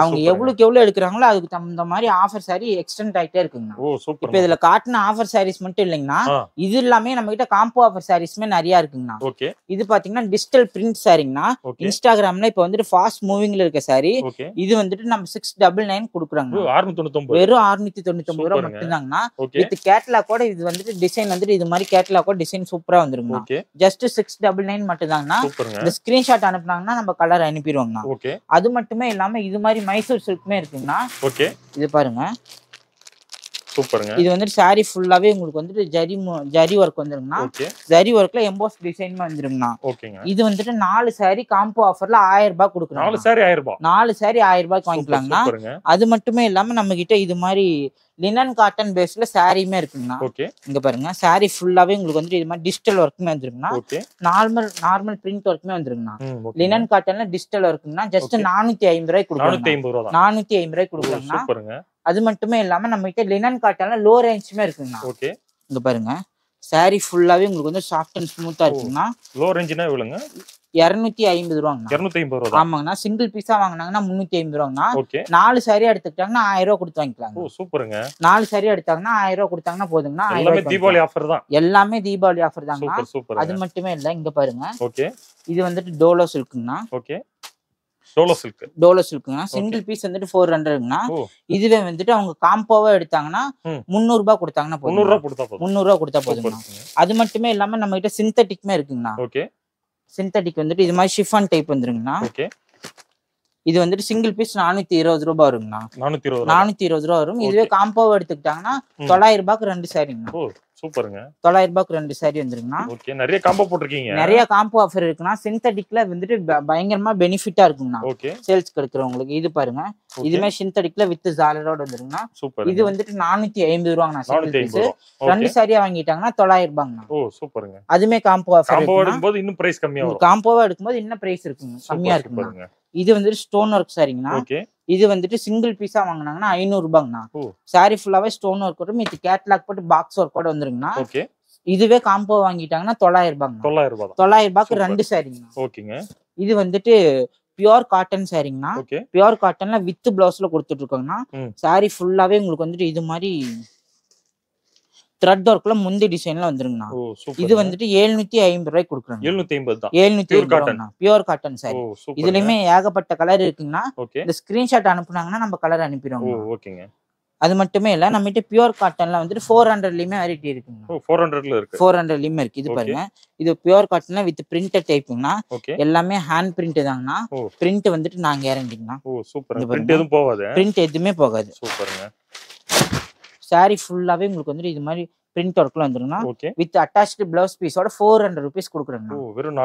அவங்க எவ்வளவுக்கு எவ்வளவு எடுக்கிறாங்களோ அதுக்கு தகுந்த மாதிரி ஆஃபர் சாரி எக்ஸ்டெண்ட் ஆயிட்டே இருக்குங்கண்ணா. இப்ப இதுல காட்டின ஆஃபர் சாரீஸ் மட்டும் இல்லைங்கண்ணா, இது எல்லாமே நம்ம கிட்ட காம்போ ஆஃபர் சாரீஸ்மே நிறைய இருக்குங்கண்ணா. இது பாத்தீங்கன்னா டிஜிட்டல் பிரிண்ட் சாரிங்கண்ணா. இன்ஸ்டாகிராம்ல இப்ப வந்துட்டு ஃபாஸ்ட் மூவிங்ல இருக்க சாரி. இது வந்துட்டு நம்ம 699 கொடுக்குறாங்க. வெறும் 699 ரூபாய் மட்டும்தாங்கண்ணா. வித் கேட்டலாக் கூட இது வந்துட்டு டிசைன் வந்துட்டு இது மாதிரி கேட்டலாக் கூட டிசைன் சூப்பரா வந்துருங்கண்ணா. ஜஸ்ட் 699 மட்டும்தாங்கண்ணா. இந்த ஸ்கிரீன்ஷாட் அனுப்புனாங்கன்னா நம்ம கலர் அனுப்பிடுவோங்கண்ணா. அது மட்டுமே இல்லாம இது மாதிரி மைசூர் சில்க்மே இருக்குங்கண்ணா. இது பாருங்க, சூப்பருங்க. இது வந்துட்டு சாரி ஃபுல்லாவே உங்களுக்கு வந்துட்டு ஜரி ஒர்க் வந்துருங்கண்ணா. ஜரி ஒர்க்ல எம்போஸ் டிசைன் வந்துருங்கண்ணா. இது வந்துட்டு 4 சாரி காம்போ ஆஃபர்ல 1000 ரூபாய் கொடுக்குறோம். 4 சாரி 1000 ரூபாய்க்கு வாங்கிக்கலாங்கண்ணா. அது மட்டுமே இல்லாம நம்ம கிட்ட இது மாதிரி லினன் காட்டன் பேஸ்ல சாரியுமே இருக்குங்கண்ணா. இங்க பாருங்க, சாரி ஃபுல்லாவே உங்களுக்கு வந்துட்டு இது மாதிரி டிஜிட்டல் ஒர்க்குமே வந்துருங்கண்ணா. நார்மல் பிரிண்ட் ஒர்க்குமே வந்துருங்கண்ணா. லினன் காட்டன்ல டிஜிட்டல் ஒர்க்குங்கண்ணா. ஜஸ்ட் 450 ரூபாய்க்கு கொடுக்குறோம். 450 ரூபாய்க்கு கொடுக்குறோங்கண்ணா. அது மட்டுமே இல்லாம நம்ம கிட்ட லினன் காட்டன்ல லோ ரேஞ்சுமே இருக்குங்கண்ணா. இங்க பாருங்க, சாரி ஃபுல்லாவே உங்களுக்கு வந்து சாஃப்ட் அண்ட் ஸ்மூத்தா இருக்குங்கண்ணா. லோ ரேஞ்சுனா எவ்வளவுங்க? 250 ரூபாங்கண்ணா. 250 ரூபாய். ஆமாங்கண்ணா. சிங்கிள் பீஸா வாங்கினாங்கன்னா 350 ரூபாங்கண்ணா. 4 சாரி எடுத்துக்கிட்டாங்கன்னா 1000 ரூபாய் கொடுத்து வாங்கிக்கலாங்க. சூப்பருங்க. 4 சாரி எடுத்தாங்கன்னா 1000 ரூபாய் கொடுத்தாங்கன்னா போதுங்கண்ணா. எல்லாமே தீபாவளி ஆஃபர் தான். எல்லாமே தீபாவளி ஆஃபர் தாங்கண்ணா. அது மட்டுமே இல்ல, இங்க பாருங்க, இது வந்துட்டு டோலோ சில்க்குங்கண்ணா. டோலோ சில்க்குங்கண்ணா. சிங்கிள் பீஸ் வந்துட்டு 400ங்கண்ணா. இதுவே வந்துட்டு அவங்க காம்போவா எடுத்தாங்கன்னா 300 ரூபாய் கொடுத்தாங்கன்னா போதும். 300 ரூபாய் கொடுத்தா போதுங்கண்ணா. அது மட்டுமே இல்லாம நம்ம கிட்ட சிந்தட்டிக்மே இருக்குங்கண்ணா. சிந்தட்டிக் வந்துட்டு இது மாதிரி ஷிஃபான் டைப் வந்துருங்கண்ணா. இது வந்துட்டு சிங்கிள் பீஸ் 420 ரூபாய் வருங்கண்ணா. 420 ரூபாய் வரும். இதுவே காம்போவா எடுத்துக்கிட்டாங்கன்னா 900 ரூபாய்க்கு 2 சாரிங்கண்ணா. சூப்பருங்க. 900 ரூபாய்க்கு 2 சாரி வந்துருங்கண்ணா. நிறைய காம்போ போட்டிருக்கீங்க. நிறைய காம்போ ஆஃபர் இருக்குண்ணா. சிந்தட்டிக்ல வந்துட்டு பயங்கரமா பெனிஃபிட்டா இருக்குங்கண்ணா சேல்ஸ் கிடைக்கிறவங்களுக்கு. இது பாருங்க, இதுமே சிந்தட்டிக்ல வித் ஜாலரோட வந்துருங்கண்ணா. இது வந்துட்டு 450 ரூபாங்கண்ணா. சிங்கிள் பீஸ் 2 சாரியா வாங்கிட்டாங்கன்னா 900 ரூபாங்கண்ணா. அதுமே காம்போ ஆஃபர். காம்போவா எடுக்கும்போது இன்னும் பிரைஸ் கம்மியா வரும். காம்போவா எடுக்கும்போது இன்னும் பிரைஸ் இருக்குங்க, கம்மியா இருக்குங்க. இது வந்துட்டு ஸ்டோன் ஒர்க் சாரிங்கண்ணா. இது வந்துட்டு சிங்கிள் பீஸா வாங்கினாங்கன்னா 500 ரூபாங்கண்ணா. சாரி ஃபுல்லாவே ஸ்டோன் ஒர்க் வரும். இது கேட்லாக் போட்டு பாக்ஸ் ஒர்க் கூட வந்துருங்கண்ணா. இதுவே காம்போ வாங்கிட்டாங்கன்னா 900 ரூபாங்க. 900 ரூபாய்க்கு 2 சாரிங்கண்ணா. இது வந்துட்டு பியூர் காட்டன் சாரிங்கண்ணா. பியூர் காட்டன்ல வித் பிளவுஸ்ல கொடுத்துட்டு இருக்காங்கண்ணா. சாரி ஃபுல்லாவே உங்களுக்கு வந்துட்டு இது மாதிரி த்ரெட் ஒர்க்ல முந்தி டிசைன்ல வந்துருங்கண்ணா. இது வந்துட்டு 750 ரூபாய்க்கு கொடுக்குறாங்க. 750 பியூர் காட்டன் சாரி. இதுலயுமே ஏகப்பட்ட கலர் இருக்குங்கண்ணா. இந்த ஸ்கிரீன்ஷாட் அனுப்புனாங்கன்னா நம்ம கலர் அனுப்பிடுவோம். அது மட்டுமே இல்ல, நம்ம கிட்ட பியூர் காட்டன்ல வந்துட்டு 400லயுமே வெரைட்டி இருக்குங்க. 400லயுமே இருக்கு. இது பாருங்க, இது பியூர் காட்டன்ல வித் பிரிண்டட் டைப்புங்கண்ணா. எல்லாமே ஹேண்ட் பிரிண்ட் தாங்கண்ணா. பிரிண்ட் வந்துட்டு நாங்க கேரண்டிங்கண்ணா. பிரிண்ட் எதுவுமே போகாது. சாரி ஃபுல்லாவே உங்களுக்கு வந்துட்டு இது மாதிரி பிரிண்ட் ஒர்க்ல வந்துருங்கண்ணா. வித் அட்டாச்டு பிளவுஸ் பீஸோட 400 ரூபீஸ் கொடுக்குறாங்க. வெறும்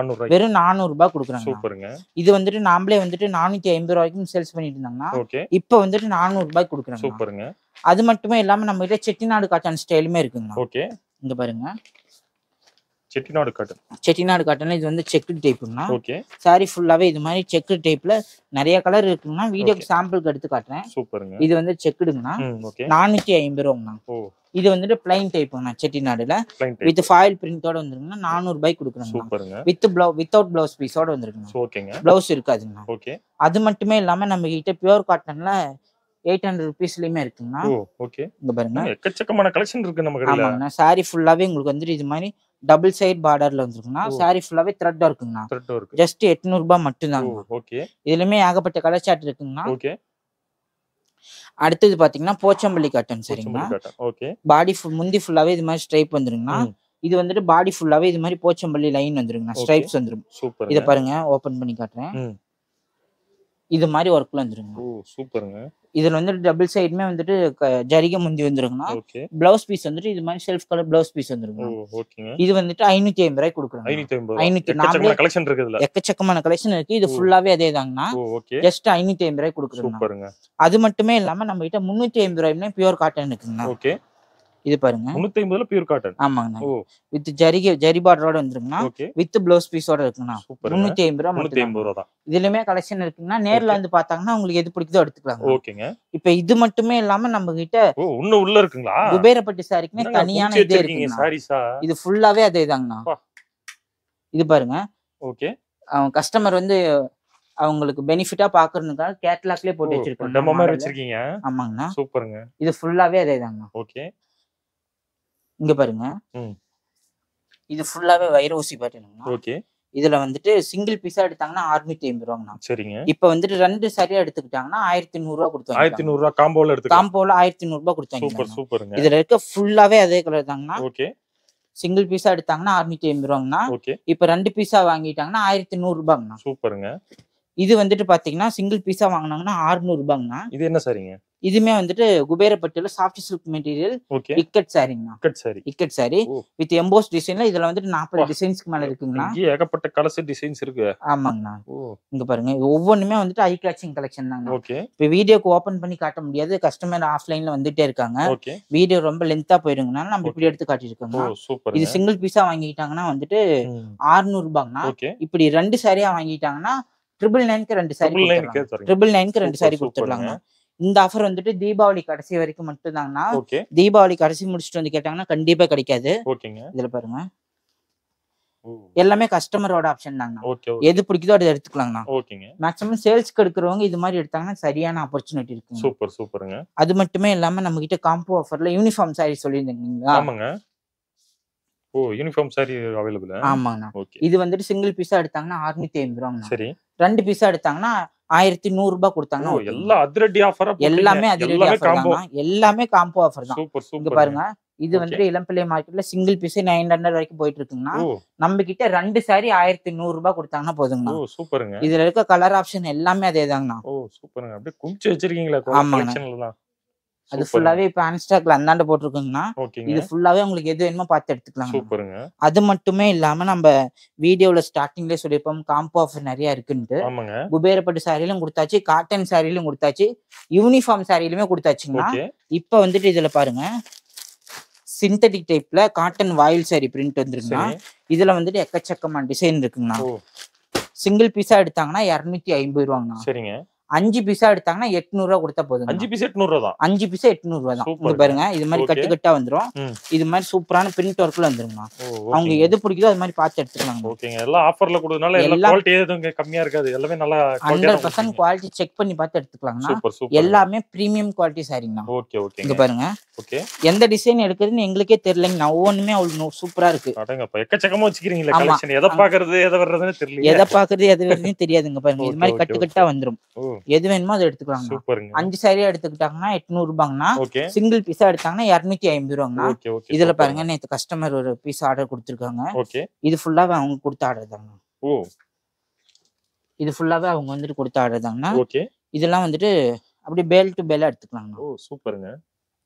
400 ரூபாய் கொடுக்குறாங்க. இது வந்துட்டு நாமளே வந்துட்டு 450 ரூபாய்க்கும் சேல்ஸ் பண்ணிட்டு இருந்தாங்கன்னா இப்ப வந்துட்டு 400 ரூபாய் கொடுக்குறாங்க. அது மட்டுமே இல்லாம நம்ம கிட்ட செட்டிநாடு காட்டன் ஸ்டைலுமே இருக்குங்க. இங்க பாருங்க, செட்டிநாடு காட்டன்ல இது வந்து செக்குடு டைப்புங்கண்ணா. சாரி ஃபுல்லாவே இது மாதிரி செக்குடு டைப்ல நிறைய கலர் இருக்குங்கண்ணா. வீடியோக்கு சாம்பிளுக்கு எடுத்து காட்டுறேன். இது வந்து செக்குடுங்கண்ணா. 450 ரூபாங்கண்ணா. இது வந்துட்டு பிளைன் டைப்புங்கண்ணா. செட்டிநாடுல வித் ஃபாயில் பிரிண்டோட வந்துருங்கண்ணா. 400 ரூபாய்க்கு கொடுக்குறாங்க. வித்தவுட் பிளவுஸ் பீஸோட வந்துருக்குங்க. பிளவுஸ் இருக்காதுங்கண்ணா. அது மட்டுமே இல்லாம நம்ம கிட்ட பியூர் காட்டன்ல 800 ரூபீஸ்லயுமே இருக்குங்கண்ணா. இங்க பாருங்க, எக்கச்சக்கமான கலெக்ஷன் இருக்கு நம்ம கடையில. ஆமாங்கண்ணா. சாரி ஃபுல்லாவே உங்களுக்கு வந்துட்டு இது மாதிரி டபுள் சைட் பார்டர்ல வந்துருக்குண்ணா. சாரி ஃபுல்லாவே த்ரெட் இருக்குங்கண்ணா. ஜஸ்ட் 800 ரூபாய் மட்டும்தாங்க. இதுலயுமே ஏகப்பட்ட கலர் சார்ட் இருக்குங்கண்ணா. அடுத்தது பாத்தீங்கன்னா போச்சம்பள்ளி காட்டன் சரிங்களா. பாடி முந்தி ஃபுல்லாவே இது மாதிரி ஸ்ட்ரைப் வந்துருங்கண்ணா. இது வந்துட்டு பாடி ஃபுல்லாவே இது மாதிரி போச்சம்பள்ளி லைன் வந்துருங்கண்ணா. ஸ்ட்ரைப்ஸ் வந்துரும். இத பாருங்க, ஓபன் பண்ணி காட்டுறேன். இது மாதிரி ஒர்க்ல வந்துருங்க. ஓ சூப்பருங்க. இதுல வந்து டபுள் சைடுமே வந்துட்டு ஜரிகை முந்தி வந்துருங்கண்ணா. பிளவுஸ் பீஸ் வந்துட்டு இது மாதிரி செல்ஃப் கலர் பிளவுஸ் பீஸ் வந்துருங்க. இது வந்துட்டு 550 ரூபாய் கொடுக்குறோம். 550 கலெக்ஷன் இருக்குதுல, எக்கச்சக்கமான கலெக்ஷன் இருக்கு. இது ஃபுல்லாவே அதே தாங்கண்ணா. ஜஸ்ட் 550 ரூபாய் கொடுக்குறோம். அது மட்டுமே இல்லாம நம்ம கிட்ட 350 ரூபாய்மே பியூர் காட்டன் இருக்குங்கண்ணா. இது பாருங்க 350ல பியூர் காட்டன். ஆமாங்கண்ணா. வித் ஜரி பார்டரோட வந்துருங்கண்ணா. வித் ப்ளவுஸ் பீஸோட இருக்குண்ணா. 350 ரூபாய். 350 ரூபாய் தான். இதுலயுமே கலெக்ஷன் இருக்குங்கன்னா நேர்ல வந்து பார்த்தாங்கன்னா உங்களுக்கு எது பிடிக்குதோ எடுத்துக்கலாம். ஓகேங்க. இப்போ இது மட்டுமே இல்லாம நம்ம கிட்ட இன்னும் உள்ள இருக்குங்களா? குபேரப்பட்டி சாரிக்குமே தனியான இதே இருக்குங்க. இது ஃபுல்லாவே அதேதாங்கண்ணா. இது பாருங்க. ஓகே. அவங்க கஸ்டமர் வந்து அவங்களுக்கு பெனிஃபிட்டா பாக்குறதுக்காக கேட்டலாக்லயே போட்டு வச்சிருக்காங்க. டெமோ மாதிரி வச்சிருக்கீங்க. ஆமாங்கண்ணா. சூப்பருங்க. இது ஃபுல்லாவே அதேதாங்கண்ணா. ஓகே. இங்க பாருங்க. இது ஃபுல்லாவே வைர ஊசி பேட்டர்னுங்க. ஓகே. இதுல வந்துட்டு சிங்கிள் பீஸா எடுத்தாங்கன்னா 650 ரூபாங்கண்ணா. சரிங்க. இப்போ வந்துட்டு 2 சரியா எடுத்துக்கிட்டாங்கன்னா 1100 ரூபாய் கொடுத்தாங்க. 1100 ரூபாய் காம்போல எடுத்துக்கலாம். காம்போல 1100 ரூபாய் கொடுத்தாங்க. சூப்பர் சூப்பருங்க. இதுல இருக்க ஃபுல்லாவே அதே கலர் தாங்கண்ணா. ஓகே. சிங்கிள் பீஸா எடுத்தாங்கன்னா 650 ரூபாங்கண்ணா. ஓகே. இப்போ 2 பீஸா வாங்கிட்டாங்கன்னா 1100 ரூபாங்கண்ணா. சூப்பருங்க. இது வந்துட்டு பாத்தீங்கன்னா சிங்கிள் பீஸா வாங்கினாங்கன்னா 600 ரூபாங்கண்ணா. இது என்ன சாரிங்க? இதுமே வந்துட்டு குபேரப்பட்டில சாஃப்ட் சில்க் மெட்டீரியல் இக்கட் சாரிங்கண்ணா. இக்கட் சாரி வித் எம்போஸ் டிசைன்ல. இதுல வந்துட்டு 40 டிசைன்ஸ்க்கு மேல இருக்குங்கண்ணா. இங்க ஏகப்பட்ட கலர்ஸ் டிசைன்ஸ் இருக்கு. ஆமாங்கண்ணா. இங்க பாருங்க ஒவ்வொன்றுமே வந்துட்டு ஐ கேட்சிங் கலெக்ஷன் தாங்க. ஓகே. இப்போ வீடியோக்கு ஓபன் பண்ணி காட்ட முடியாது, கஸ்டமர் ஆஃப்லைன்ல வந்துட்டே இருக்காங்க. வீடியோ ரொம்ப லென்த்தா போயிருங்கனா நம்ம இப்படி எடுத்து காட்டியிருக்கோங்க. இது சிங்கிள் பீஸா வாங்கிட்டாங்கன்னா வந்துட்டு 600 ரூபாங்கண்ணா. இப்படி 2 சாரியா வாங்கிட்டாங்கன்னா 999க்கு 2 சாரி கொடுத்துடலாம். 999க்கு 2 சாரி கொடுத்துடலாங்க. இந்த ஆஃபர் வந்துட்டு தீபாவளி கடைசி வரைக்கும் மட்டும் தாங்கண்ணா. தீபாவளி கடைசி முடிச்சுட்டு வந்து கேட்டாங்கன்னா கண்டிப்பா கிடைக்காது. இதுல பாருங்க எல்லாமே கஸ்டமரோட ஆப்ஷன் தாங்கண்ணா. எது பிடிக்குதோ அதை எடுத்துக்கலாங்கண்ணா. மேக்ஸிமம் சேல்ஸ்க்கு எடுக்கிறவங்க இது மாதிரி எடுத்தாங்கன்னா சரியான ஆப்பர்ச்சுனிட்டி இருக்கு. சூப்பர் சூப்பருங்க. அது மட்டுமே இல்லாம நம்ம கிட்ட காம்போ ஆஃபர்ல யூனிஃபார்ம் சாரி சொல்லியிருந்தீங்களா? ஆமாங்க. Oh uniform sari available. ஆமாங்கண்ணா. இது வந்துட்டு சிங்கிள் பீஸா எடுத்தாங்கன்னா 650 ரூபாங்கண்ணா. சரி. 2 பீஸா எடுத்தாங்கன்னா 1100 ரூபாய் கொடுத்தாங்கன்னா எல்லாம் அதிரடி ஆஃபர். எல்லாமே அதிரடி ஆஃபர் தான். எல்லாமே காம்போ ஆஃபர் தான். இங்க பாருங்க இது வந்துட்டு இளம்பிள்ளை மார்க்கெட்ல சிங்கிள் பீஸ் 900 வரைக்கும் போயிட்டு இருக்குங்கன்னா நம்ம கிட்ட 2 சாரி 1100 ரூபாய் கொடுத்தாங்கன்னா போதுங்கண்ணா. சூப்பருங்க. இதுல இருக்க கலர் ஆப்ஷன் எல்லாமே அதேதாங்கண்ணா. ஓ சூப்பருங்க. அப்படியே குமிச்சு வச்சிருக்கீங்களா கலெக்ஷன்ல? அது ஃபுல்லாவே இப்ப அன்ஸ்டாக்ல அந்தாண்ட போட்டுருக்குங்கண்ணா. இது ஃபுல்லாவே உங்களுக்கு எது வேணுமோ பார்த்து எடுத்துக்கலாம். சூப்பருங்க. அது மட்டுமே இல்லாம நம்ம வீடியோல ஸ்டார்டிங்லேயே சொல்லியிருப்போம் காம்போ ஆஃபர் நிறைய இருக்குன்ட்டு. குபேரப்பட்டு சாரிலும் கொடுத்தாச்சு, காட்டன் சாரிலும் கொடுத்தாச்சு, யூனிஃபார்ம் சாரிலுமே கொடுத்தாச்சுங்கண்ணா. இப்ப வந்துட்டு இதுல பாருங்க சிந்தட்டிக் டைப்ல காட்டன் வாயில் சாரி பிரிண்ட் வந்துருக்குண்ணா. இதுல வந்துட்டு எக்கச்சக்கமான டிசைன் இருக்குங்கண்ணா. சிங்கிள் பீஸா எடுத்தாங்கன்னா 250 ரூபாங்கண்ணா. சரிங்க. 5 பீஸா எடுத்தாங்கன்னா 800 ரூபாய் கொடுத்தா போதும். 5 பீஸ் 800 ரூபாய் தான். 5 பீஸ் 800 ரூபாய் தான். இங்க பாருங்க இது மாதிரி கட்டு கட்டா வந்துரும். இது மாதிரி சூப்பரான பிரிண்ட் ஒர்க்ல வந்துருங்க. அவங்க எது பிடிக்குதோ அது மாதிரி பார்த்து எடுத்துக்கலாம். ஓகேங்க. எல்லாம் ஆஃபர்ல கொடுத்தனால எல்லா குவாலிட்டி எதுவும் கம்மியா இருக்காது. எல்லாமே நல்லா 100% குவாலிட்டி செக் பண்ணி பார்த்து எடுத்துக்கலாம்னா. எல்லாமே பிரீமியம் குவாலிட்டி சாரிங்கண்ணா. Okay okay. இங்க பாருங்க. ஓகே. எந்த டிசைன் எடுக்குதுன்னு எங்களுக்கே தெரியலங்க. ஒவ்வொண்ணுமே அவ்வளவு சூப்பரா இருக்கு. அடங்கப்பா எக்கச்சக்கமா வச்சிருக்கீங்களா கலெக்ஷன்? எதை பாக்குறது எதை வர்றதுன்னு தெரியல. எதை பாக்குறது எது வர்றதுன்னு தெரியாதுங்க. பாருங்க இது மாதிரி கட்டு கட்டா வந்துரும். எது வேணுமோ அதை எடுத்துக்கலாம். 5 சாரியா எடுத்துக்கிட்டாங்கன்னா 800 ரூபாங்கண்ணா. சிங்கிள் பீஸா எடுத்தாங்கன்னா 250 ரூபாங்கண்ணா. இதுல பாருங்க நேத்து கஸ்டமர் ஒரு பீஸ் ஆர்டர் கொடுத்துருக்காங்க. இது ஃபுல்லாவே அவங்க கொடுத்த ஆர்டர் தாங்க. இது ஃபுல்லாவே அவங்க வந்துட்டு கொடுத்த ஆர்டர் தாங்கண்ணா. இதெல்லாம் வந்துட்டு அப்படியே பேல் டு பேலா எடுத்துக்கலாங்க. சூப்பருங்க.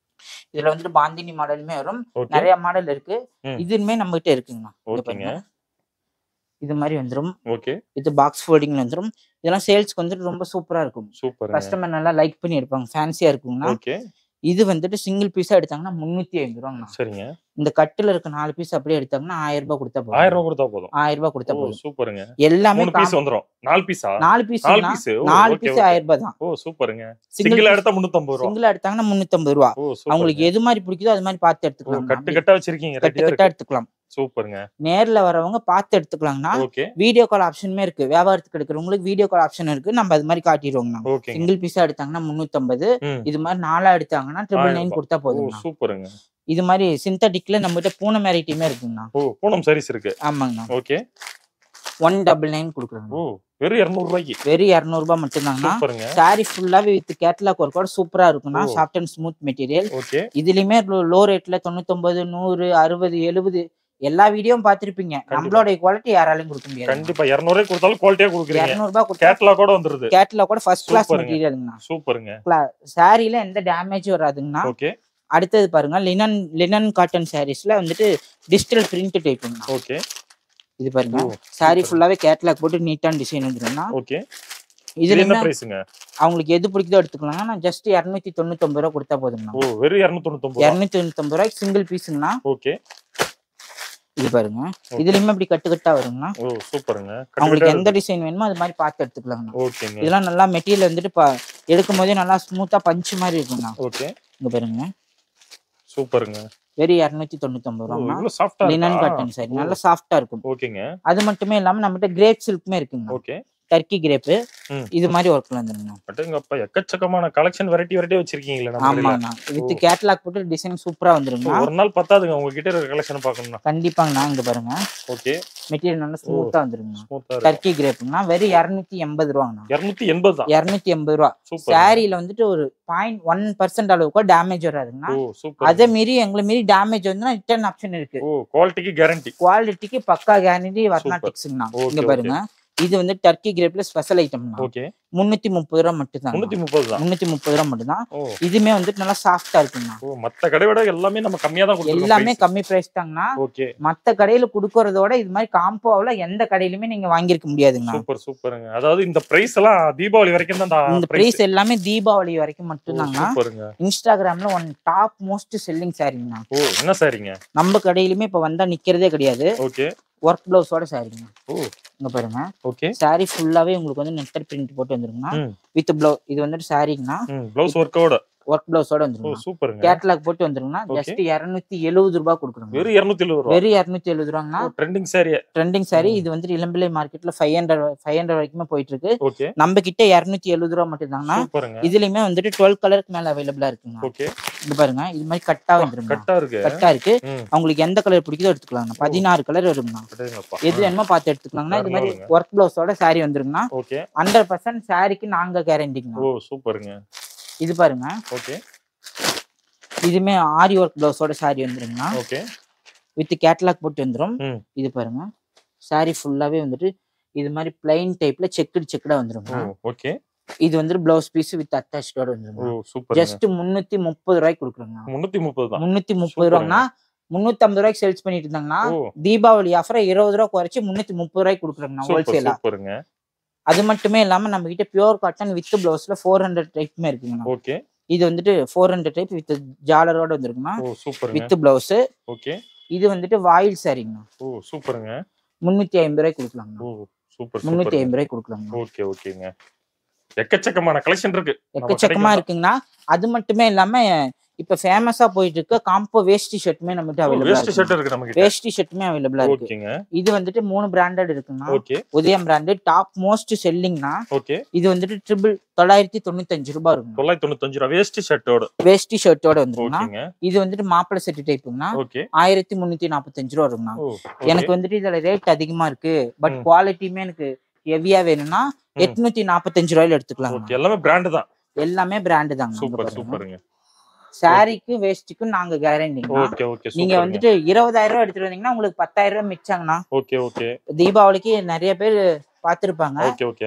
இதுல வந்துட்டு பாந்தினி மாடலுமே வரும். நிறைய மாடல் இருக்கு. இதுமே நம்ம கிட்ட இருக்குங்கண்ணா. இது மாதிரி வந்துரும். இது பாக்ஸ் ஃபோல்டிங்ல வந்துரும். இதெல்லாம் சேல்ஸ்க்கு வந்துட்டு ரொம்ப சூப்பரா இருக்கும். கஸ்டமர் நல்லா லைக் பண்ணி எடுப்பாங்க. ஃபேன்சியா இருக்குங்கண்ணா. இது வந்துட்டு சிங்கிள் பீஸா எடுத்தாங்கன்னா 350 ரூபாங்கண்ணா. சரிங்க. இந்த கட்டுல இருக்க 4 பீஸ் அப்படியே எடுத்தாங்கன்னா 1000 ரூபாய் கொடுத்தா போதும். 1000 ரூபாய் கொடுத்தா போதும். 1000 ரூபாய் கொடுத்தா போதும். சூப்பருங்க. எல்லாமே 3 பீஸ் வந்துரும். 4 பீஸா? 4 பீஸ் 4 பீஸ் 1000 ரூபாய் தான். ஓ சூப்பருங்க. சிங்கிள் எடுத்தா 350 ரூபாய். சிங்கிள் எடுத்தாங்கன்னா 350 ரூபாய். அவங்களுக்கு எது மாதிரி பிடிக்குதோ அது மாதிரி பார்த்து எடுத்துக்கலாம். கட்டு கட்டா வச்சிருக்கீங்க. கட்டு கட்டா எடுத்துக்கலாம். சூப்பருங்க. நேர்ல வரவங்க பார்த்து எடுத்துக்கலாங்கண்ணா. வீடியோ கால் ஆப்ஷனுமே இருக்கு. வியாபாரத்துக்கு எடுக்கிறவங்களுக்கு வீடியோ கால் ஆப்ஷன் இருக்கு. நம்ம அது மாதிரி காட்டிடுவோங்கண்ணா. சிங்கிள் பீஸா எடுத்தாங்கன்னா 350. இது மாதிரி 4 எடுத்தாங்கன்னா 999 கொடுத்தா போதும். சூப்பருங்க. இது மாதிரி சிந்தட்டிக்ல நம்ம கிட்ட பூனம் வெரைட்டியுமே இருக்குங்கண்ணா. பூனம் சாரீஸ் இருக்கு. ஆமாங்கண்ணா. ஓகே. 199 கொடுக்குறாங்க. வெறும் 200 ரூபாய்க்கு. வெறும் 200 ரூபாய் மட்டும் தாங்கண்ணா. சாரி ஃபுல்லாவே வித் கேட்டலாக் ஒர்க்கோட சூப்பரா இருக்குண்ணா. Soft and smooth material. இதுலயுமே லோ ரேட்ல 99, 100, 60, 70 எல்லா வீடியோவும் பாத்திருப்பீங்க. நம்மளோட குவாலிட்டி யாராலையும் கொடுக்க முடியாது. கண்டிப்பா 200 கொடுத்தாலும் குவாலிட்டியா கொடுக்குறீங்க. 200 ரூபாய் கொடுத்தா கேட்டலாக் கூட வந்துருது. கேட்டலாக் கூட ஃபர்ஸ்ட் கிளாஸ் மெட்டீரியல்ங்கண்ணா. சூப்பருங்க. சாரில எந்த டேமேஜும் வராதுங்கண்ணா. ஓகே. அடுத்தது பாருங்க லினன் காட்டன் சாரீஸ்ல வந்துட்டு டிஜிட்டல் பிரிண்ட் டைப்ங்கண்ணா. ஓகே. இது பாருங்க சாரி ஃபுல்லாவே கேட்டலாக் போட்டு நீட்டான டிசைன் வந்துருங்கண்ணா. ஓகே. இதுல என்ன பிரைஸ்ங்க? அவங்களுக்கு எது பிடிக்குதோ எடுத்துக்கலாங்க. நான் ஜஸ்ட் 299 ரூபாய் கொடுத்தா போதுங்கண்ணா. ஓ வெறும் 299 ரூபாய்க்கு சிங்கிள் பீஸ்ங்கண்ணா. ஓகே. இது பாருங்க இதுலயுமே இப்படி கட்டு கட்டா வருங்கண்ணா. ஓ சூப்பருங்க. அவங்களுக்கு எந்த டிசைன் வேணுமோ அது மாதிரி பார்த்து எடுத்துக்கலாங்கண்ணா. ஓகேங்க. இதெல்லாம் நல்லா மெட்டீரியல் வந்துட்டு எடுக்கும் போதே நல்லா ஸ்மூத்தா பஞ்ச் மாதிரி இருக்குங்கண்ணா. ஓகே. இங்க பாருங்க சூப்பருங்க. வெறும் 299 ரூபாய்ங்கண்ணா. இவ்வளவு சாஃப்ட்டா லினன் காட்டன் சாரி நல்லா சாஃப்ட்டா இருக்கும். ஓகேங்க. அது மட்டுமே இல்லாம நம்மகிட்ட கிரேப் சில்க்மே இருக்குங்க. ஓகே. டர்க்கி கிரேப் இது மாதிரி ஒர்க்ல வந்துருங்க. அடேங்கப்பா எக்கச்சக்கமான கலெக்ஷன் வெரைட்டி வச்சிருக்கீங்களா நம்ம? ஆமாண்ணா வித் கேட்டலாக் போட்டு டிசைன் சூப்பரா வந்துருங்க. ஒரு நாள் பத்தாதுங்க உங்க கிட்ட இருக்க கலெக்ஷன் பார்க்கணும்னா. கண்டிப்பாங்கண்ணா. இங்க பாருங்க ஓகே. மெட்டீரியல் நல்லா ஸ்மூத்தா வந்துருங்க. டர்க்கி கிரேப்னா வெறும் 280 ரூபாங்கண்ணா. 280 தான். 280 ரூபா. சாரில வந்துட்டு ஒரு 0.1% அளவுக்கு டேமேஜ் வராதுங்கண்ணா. அதே மீறி எங்களை மீறி டேமேஜ் வந்து ரிட்டர்ன் ஆப்ஷன் இருக்கு. குவாலிட்டிக்கு கேரண்டி. குவாலிட்டிக்கு பக்கா கேரண்டி வர்ணாடெக்ஸ்ங்கண்ணா. இங்க பாருங்க இது வந்து டர்க்கி கிரேப்ல ஸ்பெஷல் ஐட்டம்னா. ஓகே. 330 ரூபாய் மட்டும் தான். 330 ரூபாய் மட்டும் தான். இதுமே வந்துட்டு நல்லா சாஃப்ட்டா இருக்குங்கண்ணா. மத்த கடை விட எல்லாமே நம்ம கம்மியா தான் கொடுக்குறோம். எல்லாமே கம்மி பிரைஸ் தாங்கண்ணா. ஓகே. மத்த கடையில குடுக்கறதோட இது மாதிரி காம்போல எந்த கடையிலுமே நீங்க வாங்கிருக்க முடியாதுங்க. சூப்பருங்க. அதாவது இந்த பிரைஸ் எல்லாம் தீபாவளி வரைக்கும் தான். இந்த பிரைஸ் எல்லாமே தீபாவளி வரைக்கும் மட்டும் தாங்க. இன்ஸ்டாகிராம்ல ஒன் டாப் மோஸ்ட் செல்லிங் சாரிங்கண்ணா. ஓ என்ன சாரிங்க? நம்ம கடையிலுமே இப்ப வந்தா நிக்கிறதே கிடையாது. ஓகே. ஒர்க் பிளவுஸோட சாரிங்க. ஓ இங்க பாருங்க. ஓகே. சாரி ஃபுல்லாவே உங்களுக்கு வந்து நெட்டர் பிரிண்ட் போட்டு வந்துருங்கண்ணா. With blouse. இது வந்துட்டு சாரிங்கண்ணா. பிளவுஸ் ஒர்க்கோட ஒர்க் பிளவுஸோட வந்துருங்க. சூப்பருங்க. கேட்டலாக் போட்டு வந்துருங்கண்ணா. ஜஸ்ட் 270 ரூபாய் கொடுக்குறோம். வெறும் 270 ரூபாய். வெறும் 270 ரூபாங்கண்ணா. Trending sorry. இது வந்து இளம்பிள்ளை மார்க்கெட்ல 500 வரைக்குமே போயிட்டு இருக்கு. ஓகே. நம்ம கிட்ட 270 ரூபாய் மட்டும் தாங்கண்ணா. இதுலயுமே வந்துட்டு 12 கலருக்கு மேல அவைலபிளா இருக்குங்க. ஓகே. இது பாருங்க இது மாதிரி கட்டா வந்துருங்க. கட்டா இருக்கு. அவங்களுக்கு எந்த கலர் பிடிக்குதோ எடுத்துக்கலாங்க. 16 கலர் வருங்கண்ணா. எது வேணுமோ பார்த்து எடுத்துக்கலாங்கண்ணா. இது மாதிரி ஒர்க் பிளவுஸோட சாரி வந்துருங்கண்ணா. 100% சாரிக்கு நாங்க கேரண்டிங்க. ஓ சூப்பருங்க. இது பாருங்க. ஓகே. இதுமே ஆரி ஒர்க் பிளவுஸோட சாரி வந்துருங்கண்ணா. ஓகே. வித் கேட்டலாக் போட்டு வந்துரும். இது பாருங்க சாரி ஃபுல்லாவே வந்துட்டு இது மாதிரி பிளைன் டைப்ல செக்குடா வந்துருங்க. ஓகே. இது வந்து பிளவுஸ் பீஸ் வித் அட்டாச்டோட வந்துருங்க. ஜஸ்ட் 330 ரூபாய்க்கு கொடுக்குறோங்க. 330 தான். 330 ரூபாய்னா 350 ரூபாய்க்கு சேல்ஸ் பண்ணிட்டு இருந்தாங்கன்னா தீபாவளி ஆஃபர் 20 ரூபாய் குறைச்சு 330 ரூபாய்க்கு கொடுக்குறாங்க ஹோல்சேலா. அது மட்டுமே இல்லாம நம்ம கிட்ட பியூர் காட்டன் வித் பிளவுஸ்ல 400 டைப்மே இருக்குங்க. ஓகே. இது வந்துட்டு 400 டைப் வித் ஜாலரோட வந்துருக்குண்ணா. வித் பிளவுஸ். ஓகே. இது வந்துட்டு வாயில் சாரிங்க. ஓ சூப்பருங்க. 350 ரூபாய்க்கு கொடுக்கலாங்க. ஓ சூப்பர். 350 ரூபாய்க்கு கொடுக்கலாங்க. ஓகே ஓகேங்க. எக்கச்சக்கமான கலெக்ஷன் இருக்கு. எக்கச்சக்கமா இருக்குங்கண்ணா. அது மட்டுமே இல்லாம இப்ப ஃபேமஸா போயிட்டு இருக்க காம்போ வேஷ்டி ஷர்ட்மே நம்ம கிட்ட அவைலபிளா இருக்கு. வேஷ்டி ஷர்ட் இருக்கு நம்ம கிட்ட. வேஷ்டி ஷர்ட்மே அவைலபிளா இருக்கு. ஓகேங்க. இது வந்துட்டு 3 பிராண்டட் இருக்குங்க. ஓகே. உதயம் பிராண்டட் டாப் மோஸ்ட் செல்லிங்னா. ஓகே. இது வந்துட்டு 995 ரூபாய் இருக்கும். 995 ரூபாய் வேஷ்டி ஷர்ட்டோட. வேஷ்டி ஷர்ட்டோட வந்துருங்க. ஓகேங்க. இது வந்துட்டு மாப்பிளை செட் டைப்புங்கனா. ஓகே. 1345 ரூபாய் இருக்குங்க. எனக்கு வந்துட்டு இதுல ரேட் அதிகமா இருக்கு. பட் குவாலிட்டியுமே எனக்கு ஹெவியா வேணும்னா 845 ரூபாயில எடுத்துக்கலாம். ஓகே. எல்லாமே பிராண்ட் தான். எல்லாமே பிராண்ட் தாங்க. சூப்பருங்க. சாரிக்கு வேஷ்டிக்கு நாங்க கேரண்டி. Okay okay. நீங்க வந்துட்டு 20,000 ரூபாய் எடுத்துட்டு வந்தீங்கன்னா உங்களுக்கு 10,000 ரூபாய் மிச்சாங்கண்ணா. Okay okay. தீபாவளிக்கு நிறைய பேர் பாத்துருப்பாங்க.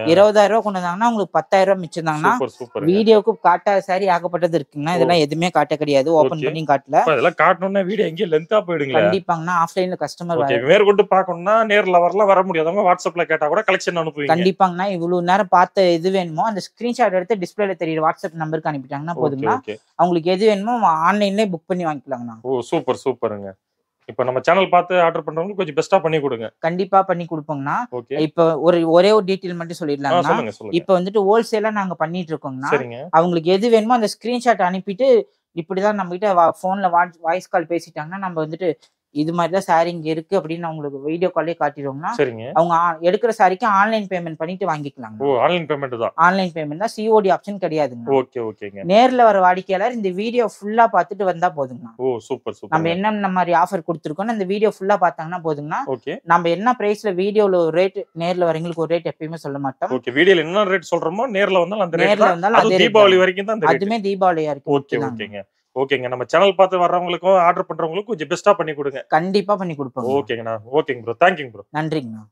20,000 ரூபாய் கொண்டு வந்தாங்கன்னா உங்களுக்கு 10,000 ரூபாய் மிச்சிருந்தாங்கன்னா வீடியோக்கு காட்டாத சாரி ஆகப்பட்டது இருக்குங்கன்னா இதெல்லாம் எதுவுமே காட்ட கிடையாது. ஓபன் பண்ணி காட்டல. இதெல்லாம் காட்டணும்னா வீடியோ எங்க லென்த்தா போயிடுங்க. கண்டிப்பாங்கண்ணா. ஆஃப்லைன்ல கஸ்டமர் மேற்கொண்டு பார்க்கணும்னா நேர்ல வர முடியாதவங்க வாட்ஸ்அப்ல கேட்டா கூட கலெக்ஷன் அனுப்புவீங்க. கண்டிப்பாங்கண்ணா. இவ்வளவு நேரம் பார்த்த எது வேணுமோ அந்த ஸ்கிரீன்ஷாட் எடுத்து டிஸ்பிளேல தெரியுற வாட்ஸ்அப் நம்பருக்கு அனுப்பிட்டாங்கன்னா போதுங்களா. அவங்களுக்கு எது வேணுமோ ஆன்லைன்லயே புக் பண்ணி வாங்கிக்கலாங்கண்ணா. ஓ சூப்பருங்க. இப்ப நம்ம சேனல் பார்த்து ஆர்டர் பண்றவங்க கொஞ்சம் பெஸ்டா பண்ணி கொடுங்க. கண்டிப்பா பண்ணி கொடுப்போங்கண்ணா. இப்ப ஒரே ஒரு டீடைல் மட்டும் சொல்லிடலாம்னா, இப்ப வந்துட்டு ஹோல்சேலா நாங்க பண்ணிட்டு இருக்கோம்னா அவங்களுக்கு எது வேணுமோ அந்த ஸ்கிரீன்ஷாட் அனுப்பிட்டு இப்படிதான் நம்ம கிட்ட போன்ல வாய்ஸ் கால் பேசிட்டாங்கன்னா நம்ம வந்துட்டு இது மாதிரிதான் சாரி இங்க இருக்கு அப்படின்னு அவங்களுக்கு வீடியோ காலே காட்டிடுவோம்னா அவங்க எடுக்கிற சாரிக்கு ஆன்லைன் பேமெண்ட் பண்ணிட்டு வாங்கிக்கலாம். ஆன்லைன் பேமெண்ட் தான். ஆன்லைன் பேமெண்ட் தான். சிஓடி ஆப்ஷன் கிடையாதுங்க. ஓகே ஓகேங்க. நேர்ல வர வாடிக்கையாளர் இந்த வீடியோ ஃபுல்லா பார்த்துட்டு வந்தா போதுங்க. ஓ சூப்பர். நம்ம என்னென்ன மாதிரி ஆஃபர் கொடுத்துருக்கோம் இந்த வீடியோ ஃபுல்லா பார்த்தாங்கன்னா போதுங்கண்ணா. நம்ம என்ன பிரைஸ்ல வீடியோல ஒரு ரேட் நேர்ல வரவங்களுக்கு ஒரு ரேட் எப்பயுமே சொல்ல மாட்டோம். ஓகே. வீடியோல என்ன ரேட் சொல்றோமோ நேர்ல வந்தாலும் அந்த ரேட். நேர்ல வந்தாலும் தீபாவளி வரைக்கும் தான். அதுமே தீபாவளியா இருக்கு. ஓகே ஓகேங்க. ஓகேங்க. நம்ம சேனல் பார்த்து வர்றவங்களுக்கும் ஆர்டர் பண்றவங்களுக்கும் கொஞ்சம் பெஸ்ட்டா பண்ணி கொடுங்க. கண்டிப்பா பண்ணி கொடுப்போம். ஓகேங்கண்ணா. ஓகேங்க ப்ரோ. தேங்க்யூங்க ப்ரோ. நன்றிங்கண்ணா.